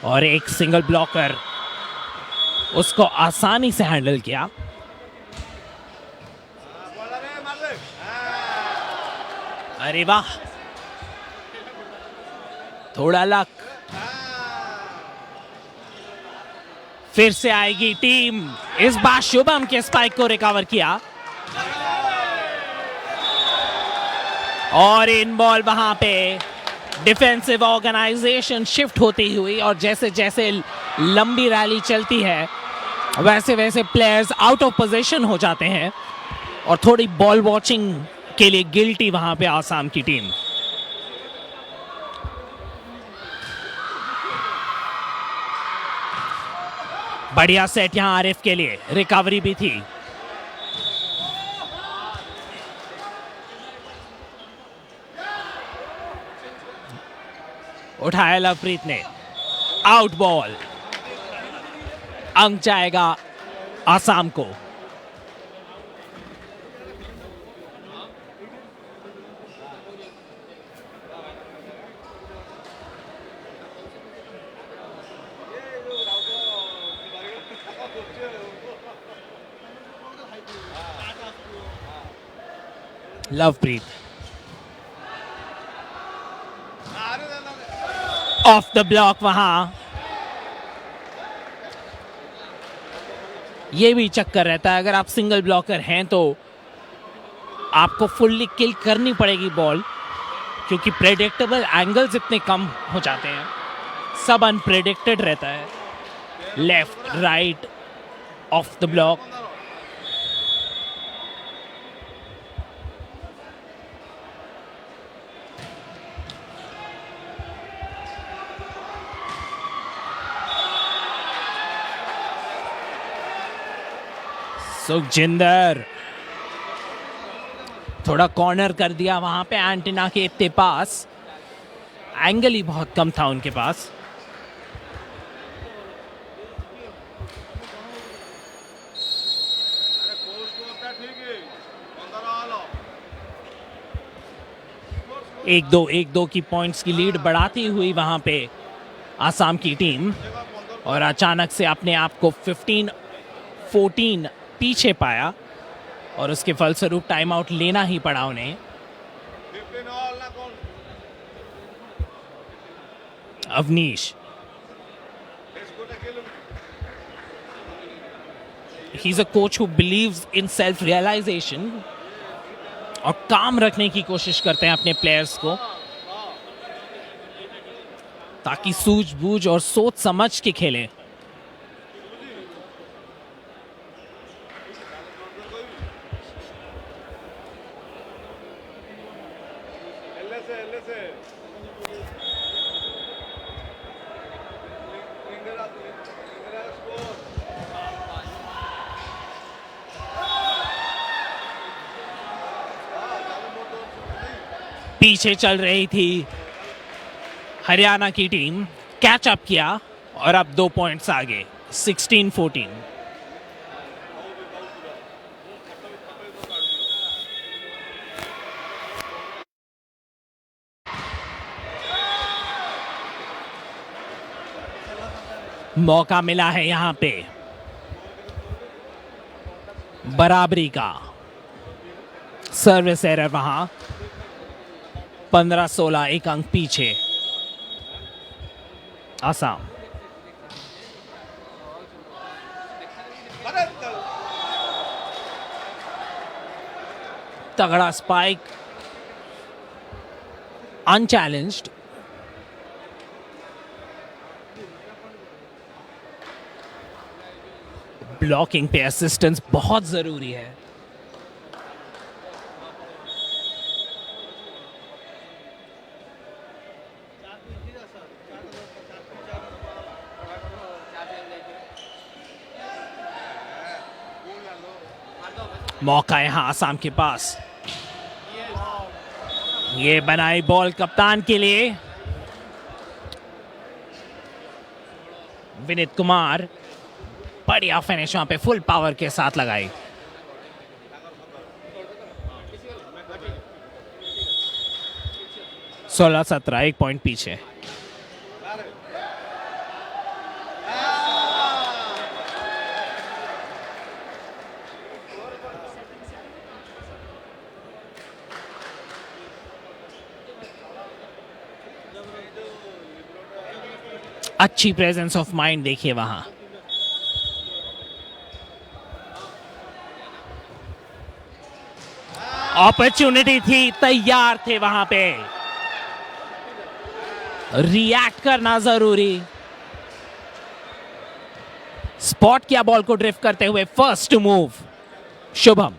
और एक सिंगल ब्लॉकर उसको आसानी से हैंडल किया। अरे वाह, थोड़ा लक। फिर से आएगी टीम, इस बार शुभम के स्पाइक को रिकवर किया, और इन बॉल वहां पे डिफेंसिव ऑर्गेनाइजेशन शिफ्ट होती हुई, और जैसे जैसे लंबी रैली चलती है वैसे वैसे प्लेयर्स आउट ऑफ पोजीशन हो जाते हैं, और थोड़ी बॉल वॉचिंग के लिए गिल्टी वहां पे आसाम की टीम। बढ़िया सेट यहां आरिफ के लिए, रिकवरी भी थी। उठाया लवप्रीत ने, आउट बॉल, अंक जाएगा आसाम को। लवप्रीत ऑफ द ब्लॉक, वहां ये भी चक्कर रहता है, अगर आप सिंगल ब्लॉकर हैं तो आपको फुल्ली किल करनी पड़ेगी बॉल, क्योंकि प्रेडिक्टेबल एंगल्स इतने कम हो जाते हैं, सब अनप्रेडिक्टेड रहता है। Left right of the block, Sukhjinder थोड़ा कॉर्नर कर दिया वहां पे एंटीना के इतने पास, एंगल ही बहुत कम था उनके पास। एक दो की पॉइंट्स की लीड बढ़ाती हुई वहां पे आसाम की टीम, और अचानक से अपने आप को 15-14 पीछे पाया, और उसके फलस्वरूप टाइम आउट लेना ही पड़ा उन्हें। Avneesh, he is a coach who believes in self realisation, और काम रखने की कोशिश करते हैं अपने प्लेयर्स को, ताकि सूझबूझ और सोच समझ के खेलें। पीछे चल रही थी हरियाणा की टीम, कैच अप किया, और अब 2 पॉइंट्स आगे, 16-14। मौका मिला है यहां पे बराबरी का। सर्विस एरर वहां, 15-16 एक अंक पीछे असम। तगड़ा स्पाइक, अनचैलेंज्ड। ब्लॉकिंग पे असिस्टेंस बहुत जरूरी है। मौका यहां आसाम के पास। ये बनाई बॉल कप्तान के लिए। विनीत कुमार, बढ़िया फिनिश वहां पे फुल पावर के साथ लगाई। सोलह 17 एक पॉइंट पीछे। अच्छी प्रेजेंस ऑफ माइंड देखिए वहां। अपॉर्चुनिटी थी, तैयार थे वहां पे। रिएक्ट करना जरूरी। स्पॉट किया बॉल को ड्रिफ्ट करते हुए। First move Shubham.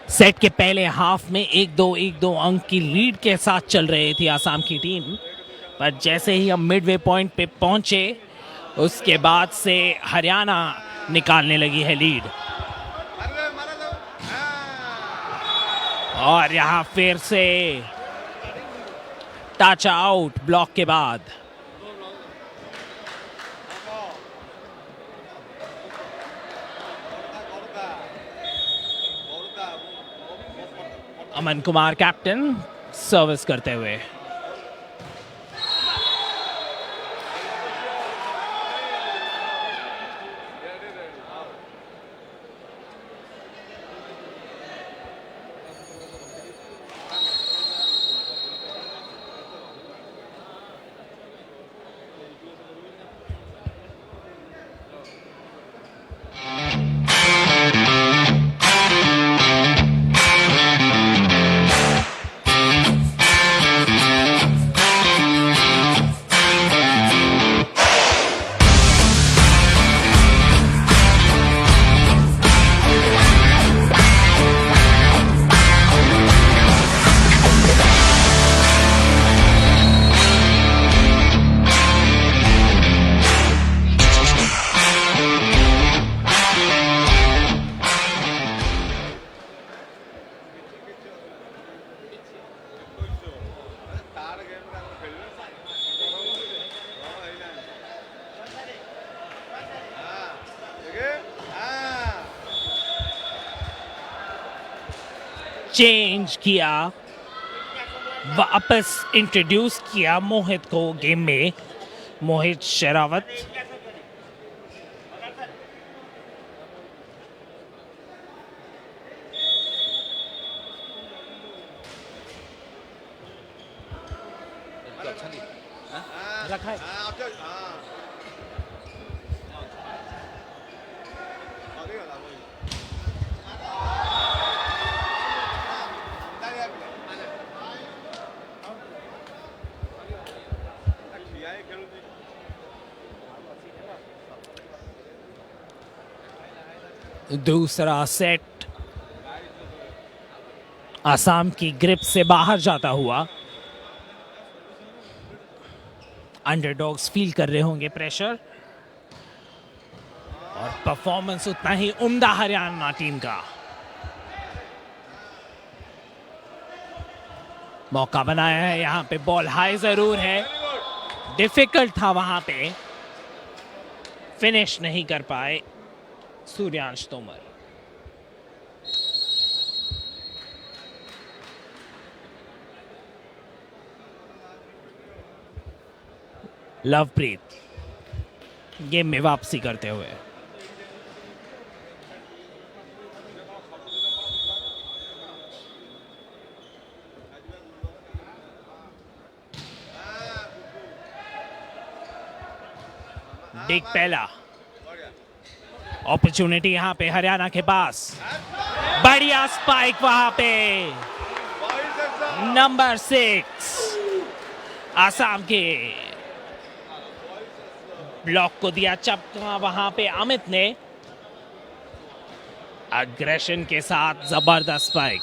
सेट के पहले हाफ में 1-2 अंक की लीड के साथ चल रही थी आसाम की टीम, पर जैसे ही हम मिडवे पॉइंट पे पहुंचे उसके बाद से हरियाणा निकालने लगी है लीड। और यहां फिर से टच आउट ब्लॉक के बाद। अमन कुमार कैप्टन सर्विस करते हुए। चेंज किया, वापस इंट्रोड्यूस किया मोहित को गेम में। मोहित शेरावत रखा है। दूसरा सेट आसाम की ग्रिप से बाहर जाता हुआ। अंडरडॉग्स फील कर रहे होंगे प्रेशर, और परफॉर्मेंस उतना ही उम्दा हरियाणा टीम का। मौका बनाया है यहां पे। बॉल हाई जरूर है, डिफिकल्ट था वहां पे, फिनिश नहीं कर पाए। सूर्यांश तोमर। लवप्रीत गेम में वापसी करते हुए। डिग पहला अपॉर्चुनिटी यहां पे हरियाणा के पास। बढ़िया स्पाइक वहां पे। नंबर 6 आसाम के ब्लॉक को दिया चपका वहां पे अमित ने। अग्रेशन के साथ जबरदस्त स्पाइक।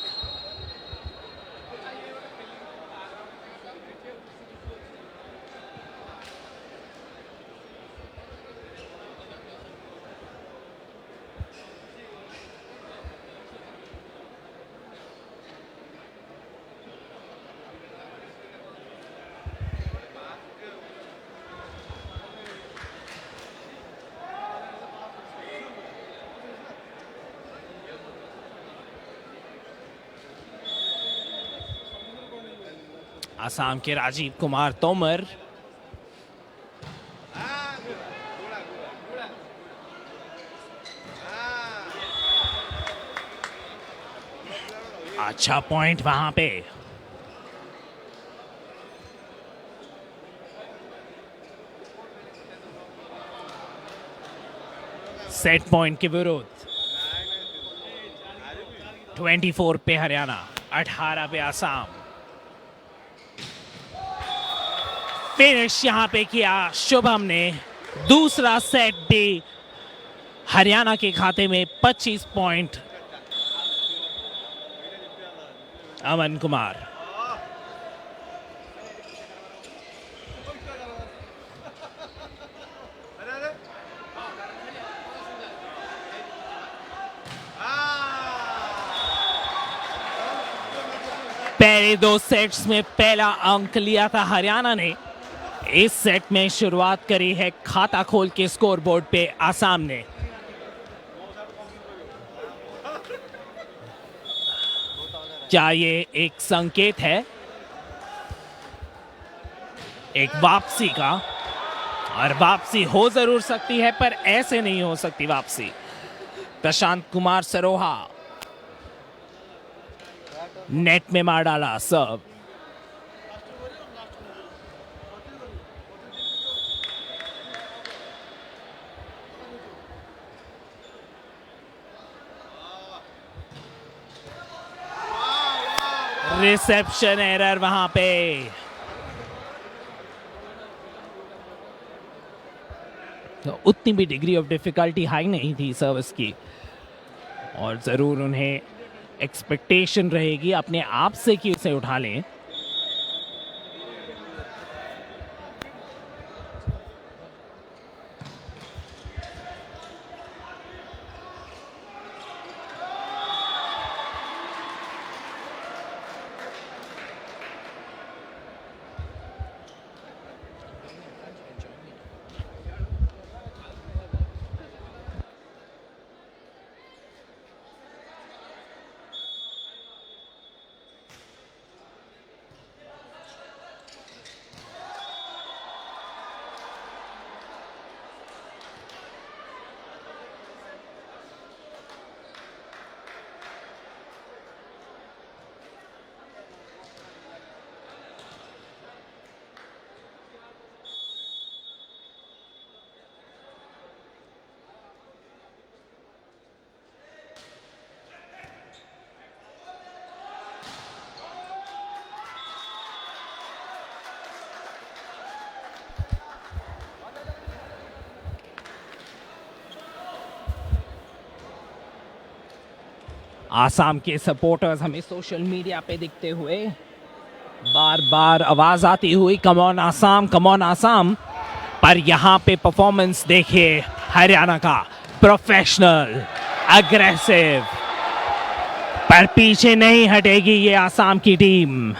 आसाम के राजीव कुमार तोमर। अच्छा पॉइंट वहां पे। सेट पॉइंट के विरुद्ध 24 पे हरियाणा, 18 पे आसाम। फिनिश यहां पे किया शुभम ने। दूसरा सेट भी हरियाणा के खाते में। 25 पॉइंट अमन कुमार। पहले 2 सेट्स में पहला अंक लिया था हरियाणा ने। इस सेट में शुरुआत करी है खाता खोल के स्कोरबोर्ड पे आसाम ने। क्या ये एक संकेत है एक वापसी का? और वापसी हो जरूर सकती है पर ऐसे नहीं हो सकती वापसी। प्रशांत कुमार सरोहा नेट में मार डाला सर्व। रिसेप्शन एरर वहां पे। तो उतनी भी डिग्री ऑफ डिफिकल्टी हाई नहीं थी सर्विस की, और जरूर उन्हें एक्सपेक्टेशन रहेगी अपने आप से कि उसे उठा लें। आसाम के सपोर्टर्स हमें सोशल मीडिया पे दिखते हुए बार बार आवाज आती हुई come on Assam, come on Assam. पर यहां पे परफॉर्मेंस देखिए हरियाणा का, प्रोफेशनल, अग्रेसिव। पर पीछे नहीं हटेगी ये आसाम की टीम।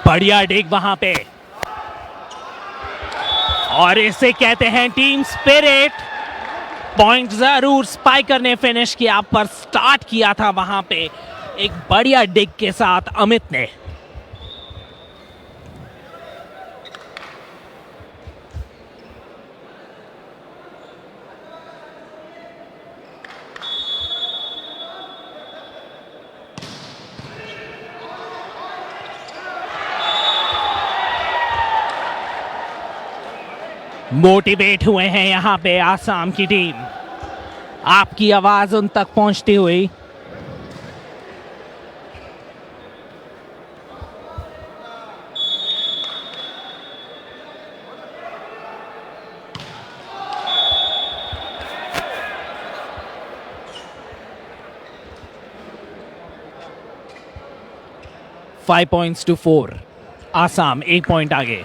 बढ़िया डिग वहां पे, और इसे कहते हैं टीम स्पिरिट। पॉइंट जरूर स्पाइकर ने फिनिश किया, पर स्टार्ट किया था वहां पे एक बढ़िया डिग के साथ अमित ने। मोटिवेट हुए हैं यहां पे आसाम की टीम, आपकी आवाज उन तक पहुंचती हुई। Five points to 4, Assam 1 point आगे।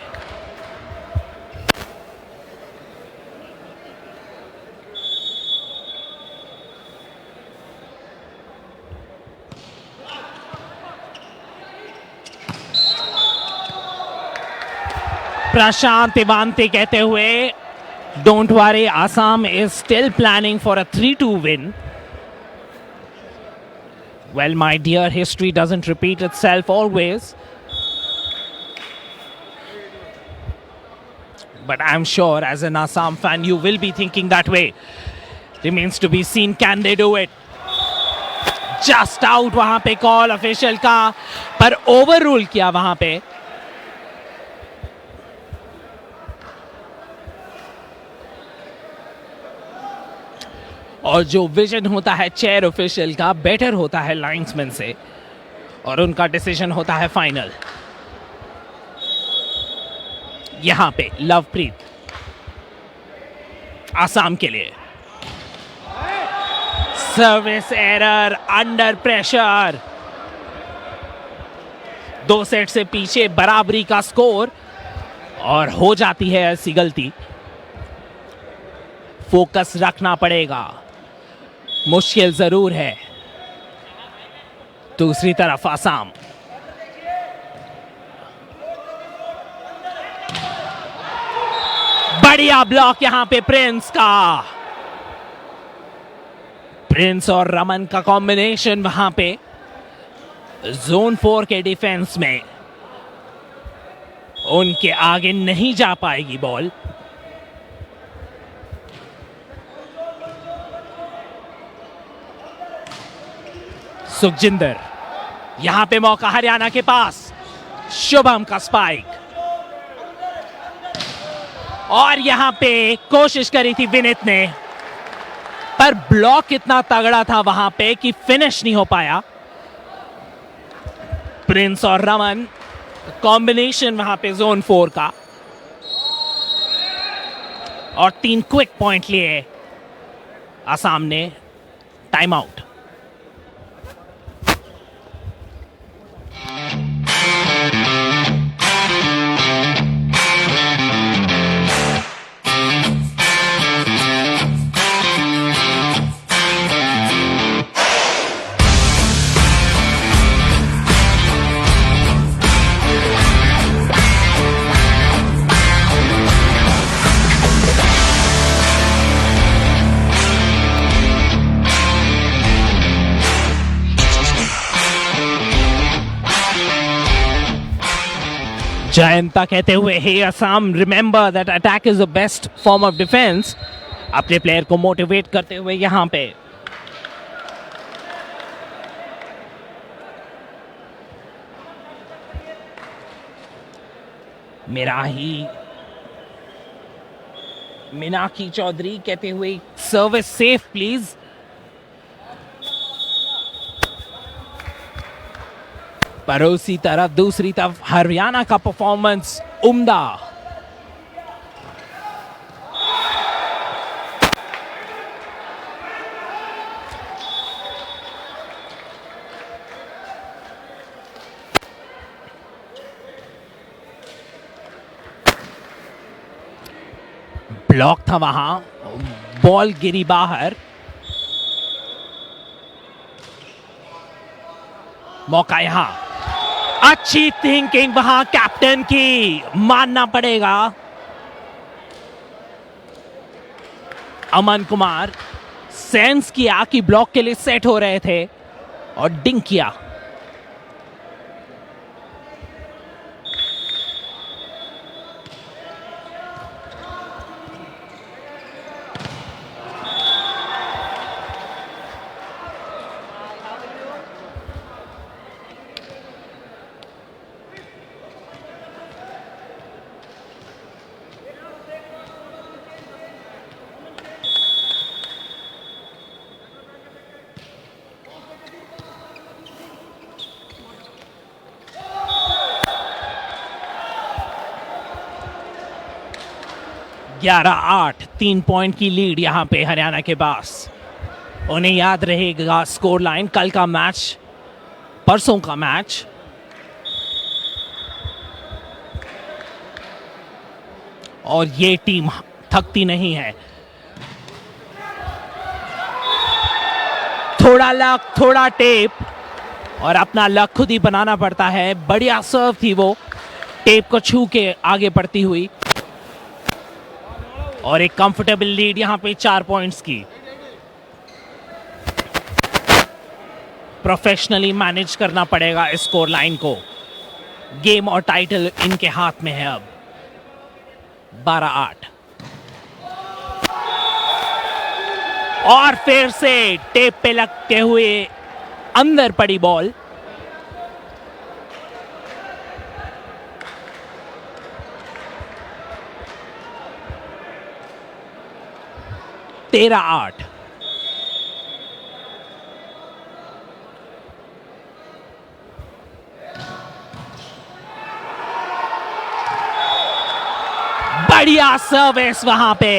प्रशांत इवांते कहते हुए, don't worry, Assam is still planning for a 3-2 win. Well, my dear, history doesn't repeat itself always. But I'm sure as an Assam fan, you will be thinking that way. Remains to be seen, can they do it? Just out वहां पे call official का, पर over rule किया वहां पे। और जो vision होता है चेयर ऑफिशियल का, बेटर होता है लाइन्समैन से, और उनका डिसीजन होता है फाइनल। यहां पे लवप्रीत आसाम के लिए, service error under pressure. 2 set से पीछे बराबरी का स्कोर, और हो जाती है ऐसी गलती। फोकस रखना पड़ेगा, मुश्किल जरूर है। दूसरी तरफ आसाम, बढ़िया ब्लॉक यहां पे प्रिंस का। प्रिंस और रमन का कॉम्बिनेशन वहां पे जोन 4 के डिफेंस में, उनके आगे नहीं जा पाएगी बॉल। सुखजिंदर, यहां पे मौका हरियाणा के पास, शुभम का स्पाइक, और यहां पे कोशिश करी थी विनीत ने, पर ब्लॉक इतना तगड़ा था वहां पे कि फिनिश नहीं हो पाया। प्रिंस और रमन कॉम्बिनेशन वहां पे जोन 4 का, और 3 क्विक पॉइंट लिए आसाम ने। Time out. जयंता कहते हुए, hey Assam, remember that attack is the best form of defence. अपने प्लेयर को मोटिवेट करते हुए यहां पे मीनाक्षी चौधरी कहते हुए, सर्विस सेफ प्लीज। पर उसी तरफ दूसरी तरफ हरियाणा का परफॉर्मेंस उम्दा। ब्लॉक था वहां, बॉल गिरी बाहर। मौका यहां, अच्छी थिंकिंग वहां कैप्टन की, मानना पड़ेगा। अमन कुमार सेंस किया कि ब्लॉक के लिए सेट हो रहे थे और डिंक किया। ग्यारह 8, 3 पॉइंट की लीड यहां पे हरियाणा के पास। उन्हें याद रहेगा स्कोर लाइन, कल का मैच, परसों का मैच। और ये टीम थकती नहीं है। थोड़ा लक, थोड़ा टेप और अपना लक खुद ही बनाना पड़ता है। बढ़िया सर्व थी वो, टेप को छू के आगे बढ़ती हुई। और एक कंफर्टेबल लीड यहां पे 4 पॉइंट्स की। प्रोफेशनली मैनेज करना पड़ेगा इस स्कोर लाइन को। गेम और टाइटल इनके हाथ में है अब। 12-8 और फिर से टेप पे लगते हुए अंदर पड़ी बॉल। तेरह 8 बढ़िया सर्विस वहां पे,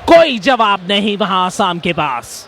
कोई जवाब नहीं वहां आसाम के पास।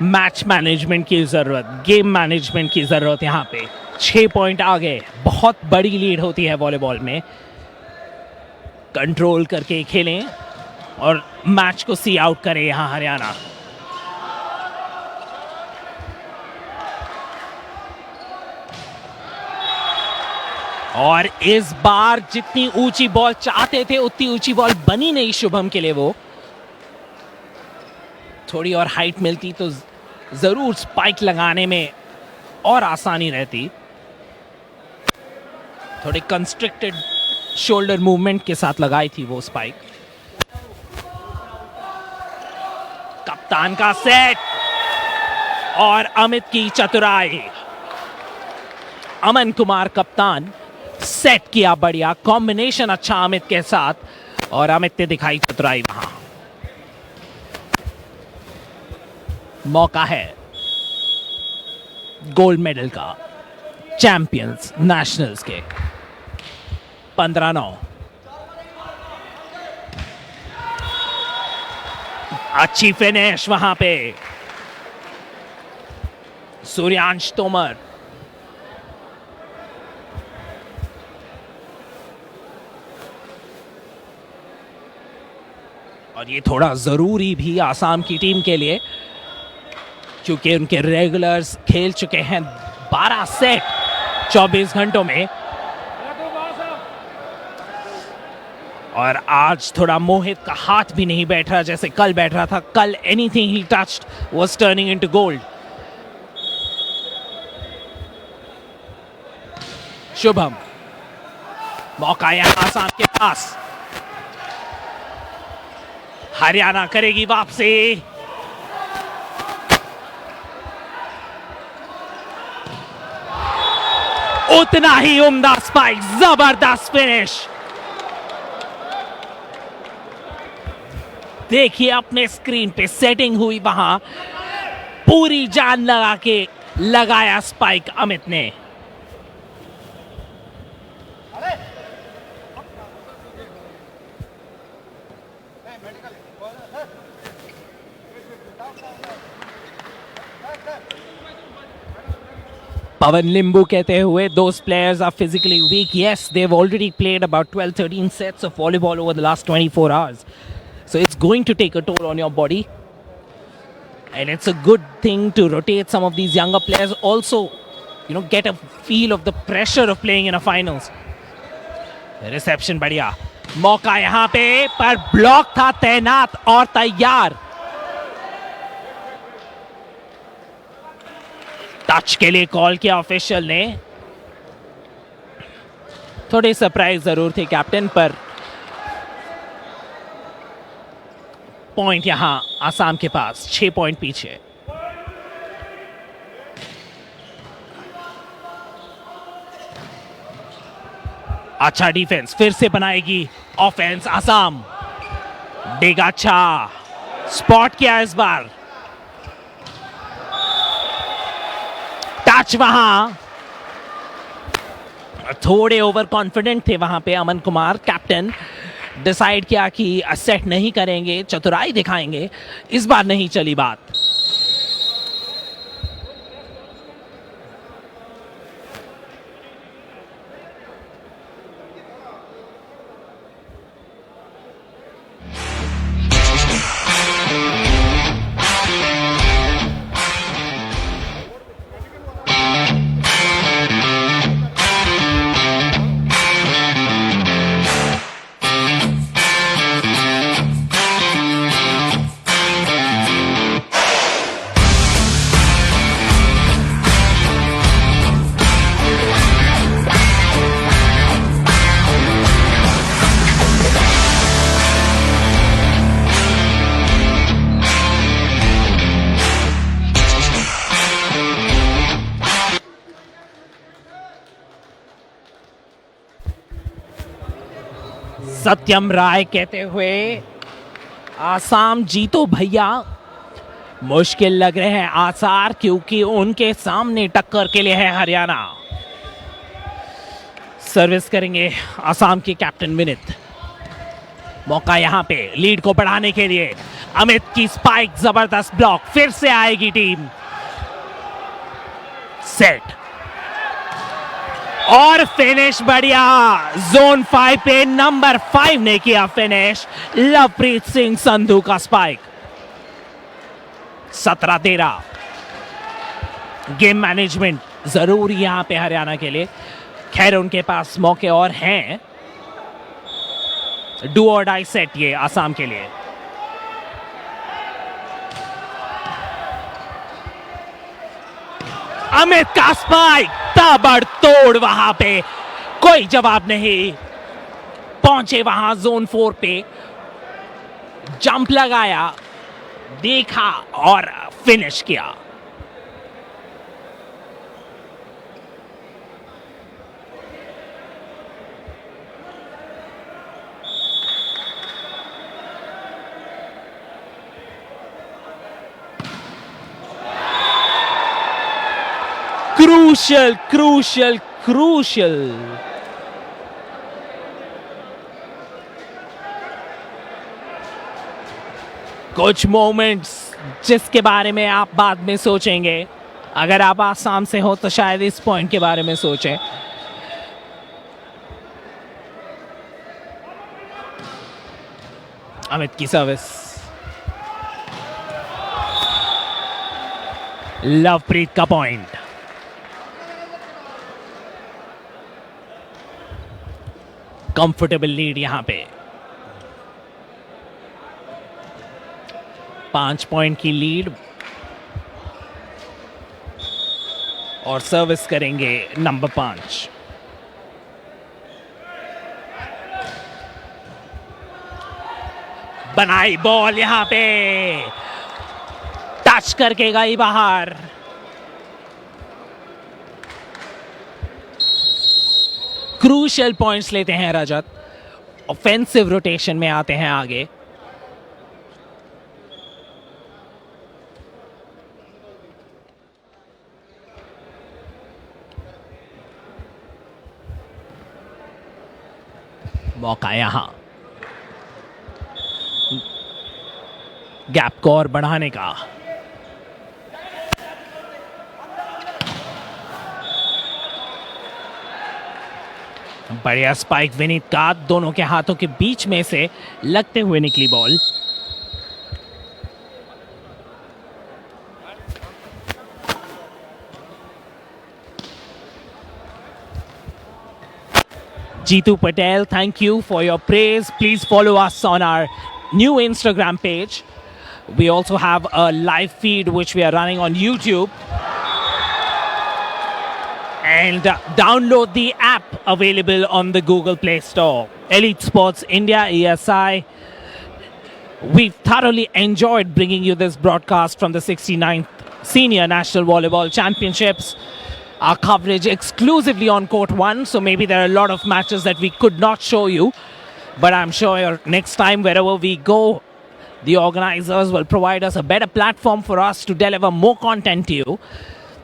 मैच मैनेजमेंट की जरूरत, गेम मैनेजमेंट की जरूरत यहां पे। 6 पॉइंट आगे, बहुत बड़ी लीड होती है वॉलीबॉल में। कंट्रोल करके खेलें और मैच को सी आउट करें यहां हरियाणा। और इस बार जितनी ऊंची बॉल चाहते थे उतनी ऊंची बॉल बनी नहीं शुभम के लिए। वो थोड़ी और हाइट मिलती तो जरूर स्पाइक लगाने में और आसानी रहती। थोड़ी कंस्ट्रिक्टेड शोल्डर मूवमेंट के साथ लगाई थी वो स्पाइक। कप्तान का सेट और अमित की चतुराई। अमन कुमार कप्तान, सेट किया बढ़िया, कॉम्बिनेशन अच्छा अमित के साथ और अमित ने दिखाई चतुराई वहां। मौका है गोल्ड मेडल का, चैंपियंस नेशनल्स के। 15-9 अच्छी फिनिश वहां पे। सूर्यांश तोमर और ये थोड़ा जरूरी भी आसाम की टीम के लिए, क्योंकि उनके रेगुलर्स खेल चुके हैं 12 सेट 24 घंटों में। और आज थोड़ा मोहित का हाथ भी नहीं बैठ रहा जैसे कल बैठ रहा था। कल anything he touched was turning into gold. Shubham, मौका यहां आसाम के पास। हरियाणा करेगी वापसी। उतना ही उम्दा स्पाइक, जबरदस्त फिनिश। देखिए अपने स्क्रीन पे सेटिंग हुई, वहां पूरी जान लगा के लगाया स्पाइक अमित ने। पवन लिंबू कहते हुए, those players are physically weak. Yes, they've already played about 12-13 sets of volleyball over the last 24 hours. So it's going to take a toll on your body. And it's a good thing to rotate some of these younger players. Also, get a feel of the pressure of playing in a finals. Reception बढ़िया, मौका यहां पे, पर block था तैनात और तैयार। Touch के लिए कॉल किया ऑफिशियल ने। थोड़ी सरप्राइज जरूर थी कैप्टन, पर पॉइंट यहां आसाम के पास, 6 पॉइंट पीछे। अच्छा डिफेंस, फिर से बनाएगी ऑफेंस आसाम। डेगा अच्छा स्पॉट किया इस बार। टच वहां, थोड़े ओवर कॉन्फिडेंट थे वहां पे अमन कुमार। कैप्टन डिसाइड किया कि सेट नहीं करेंगे, चतुराई दिखाएंगे। इस बार नहीं चली बात। सत्यम राय कहते हुए, आसाम जीतो भैया। मुश्किल लग रहे हैं आसार, क्योंकि उनके सामने टक्कर के लिए है हरियाणा। सर्विस करेंगे आसाम के कैप्टन विनीत। मौका यहां पे लीड को बढ़ाने के लिए। अमित की स्पाइक, जबरदस्त ब्लॉक, फिर से आएगी टीम। सेट और फिनिश बढ़िया। जोन 5 पे नंबर 5 ने किया फिनिश। लवप्रीत सिंह संधू का स्पाइक। 17-13। गेम मैनेजमेंट जरूरी यहां पे हरियाणा के लिए। खैर उनके पास मौके और हैं। डू और डाई सेट ये आसाम के लिए। अमित का स्पाइक, ताबड़तोड़, वहां पे कोई जवाब नहीं। पहुंचे वहां जोन 4 पे, जंप लगाया, देखा और फिनिश किया। Crucial, crucial, crucial. कुछ मोमेंट्स जिसके बारे में आप बाद में सोचेंगे। अगर आप आसाम से हो तो शायद इस पॉइंट के बारे में सोचें। अमित की सर्विस, लवप्रीत का पॉइंट। कंफर्टेबल लीड यहां पे। 5 पॉइंट की लीड और सर्विस करेंगे नंबर 5। बनाई बॉल, यहां पे टच करके गई बाहर। क्रूशियल पॉइंट्स लेते हैं रजत, ऑफेंसिव रोटेशन में आते हैं आगे। मौका यहां गैप को और बढ़ाने का। बढ़िया स्पाइक विनीत का, दोनों के हाथों के बीच में से लगते हुए निकली ball. Jitu Patel, thank you for your praise. Please follow us on our new Instagram page. We also have a live feed which we are running on YouTube. And download the app available on the Google Play Store. Elite Sports India, ESI. We've thoroughly enjoyed bringing you this broadcast from the 69th Senior National Volleyball Championships. Our coverage exclusively on Court 1, so maybe there are a lot of matches that we could not show you. But I'm sure next time, wherever we go, the organizers will provide us a better platform for us to deliver more content to you.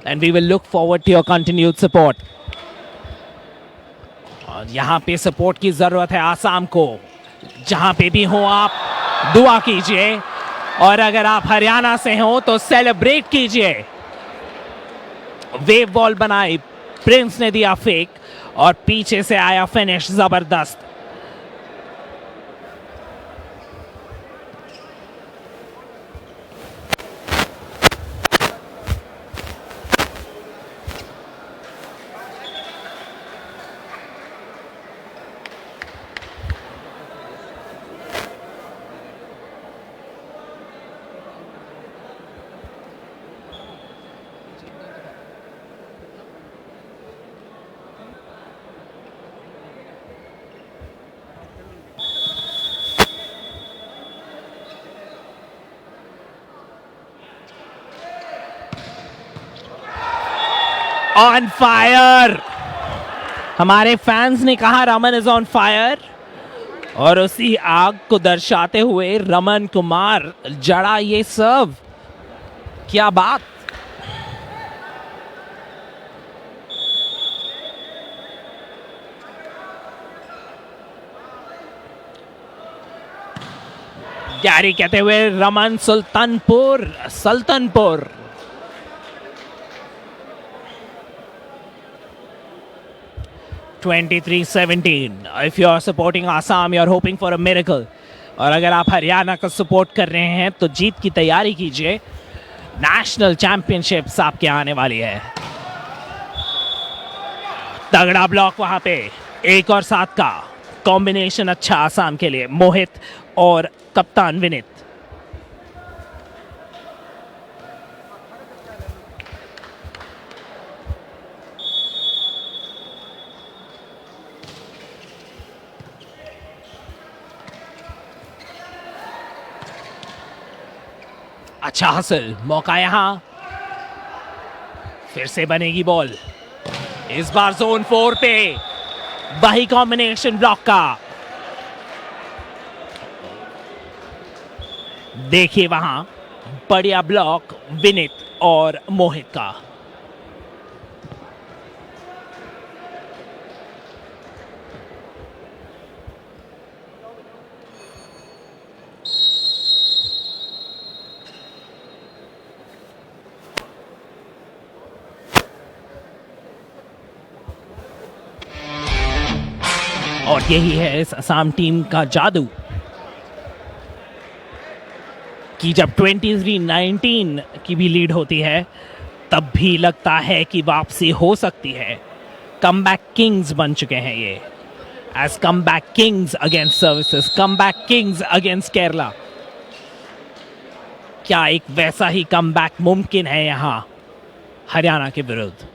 And we will look forward to your continued support. और यहाँ पे support की ज़रूरत है आसाम को। जहाँ पे भी हो आप दुआ कीजिए, और अगर आप हरियाणा से हो तो सेलिब्रेट कीजिए। वेव बॉल बनाई, प्रिंस ने दिया फेक और पीछे से आया फिनिश जबरदस्त। ऑन फायर, हमारे फैंस ने कहा रमन इज ऑन फायर, और उसी आग को दर्शाते हुए रमन कुमार जड़ा ये सर्व। क्या बात! जारी कहते हुए Raman Sultanpur. (23-17). If you are supporting Assam, you are hoping for a miracle. और अगर आप हरियाणा का सपोर्ट कर रहे हैं तो जीत की तैयारी कीजिए। नेशनल चैंपियनशिप्स आपके आने वाली है। तगड़ा ब्लॉक वहां पे, 1 और 7 का कॉम्बिनेशन अच्छा आसाम के लिए। मोहित और कप्तान विनीत। अच्छा हासिल, मौका यहां फिर से बनेगी बॉल। इस बार जोन 4 पे वही कॉम्बिनेशन ब्लॉक का। देखिए वहां बढ़िया ब्लॉक विनीत और मोहित का। और यही है इस असम टीम का जादू कि जब 23-19 की भी लीड होती है तब भी लगता है कि वापसी हो सकती है। कमबैक किंग्स बन चुके हैं ये, as comeback kings against services, comeback kings against Kerala. क्या एक वैसा ही कमबैक मुमकिन है यहां हरियाणा के विरुद्ध?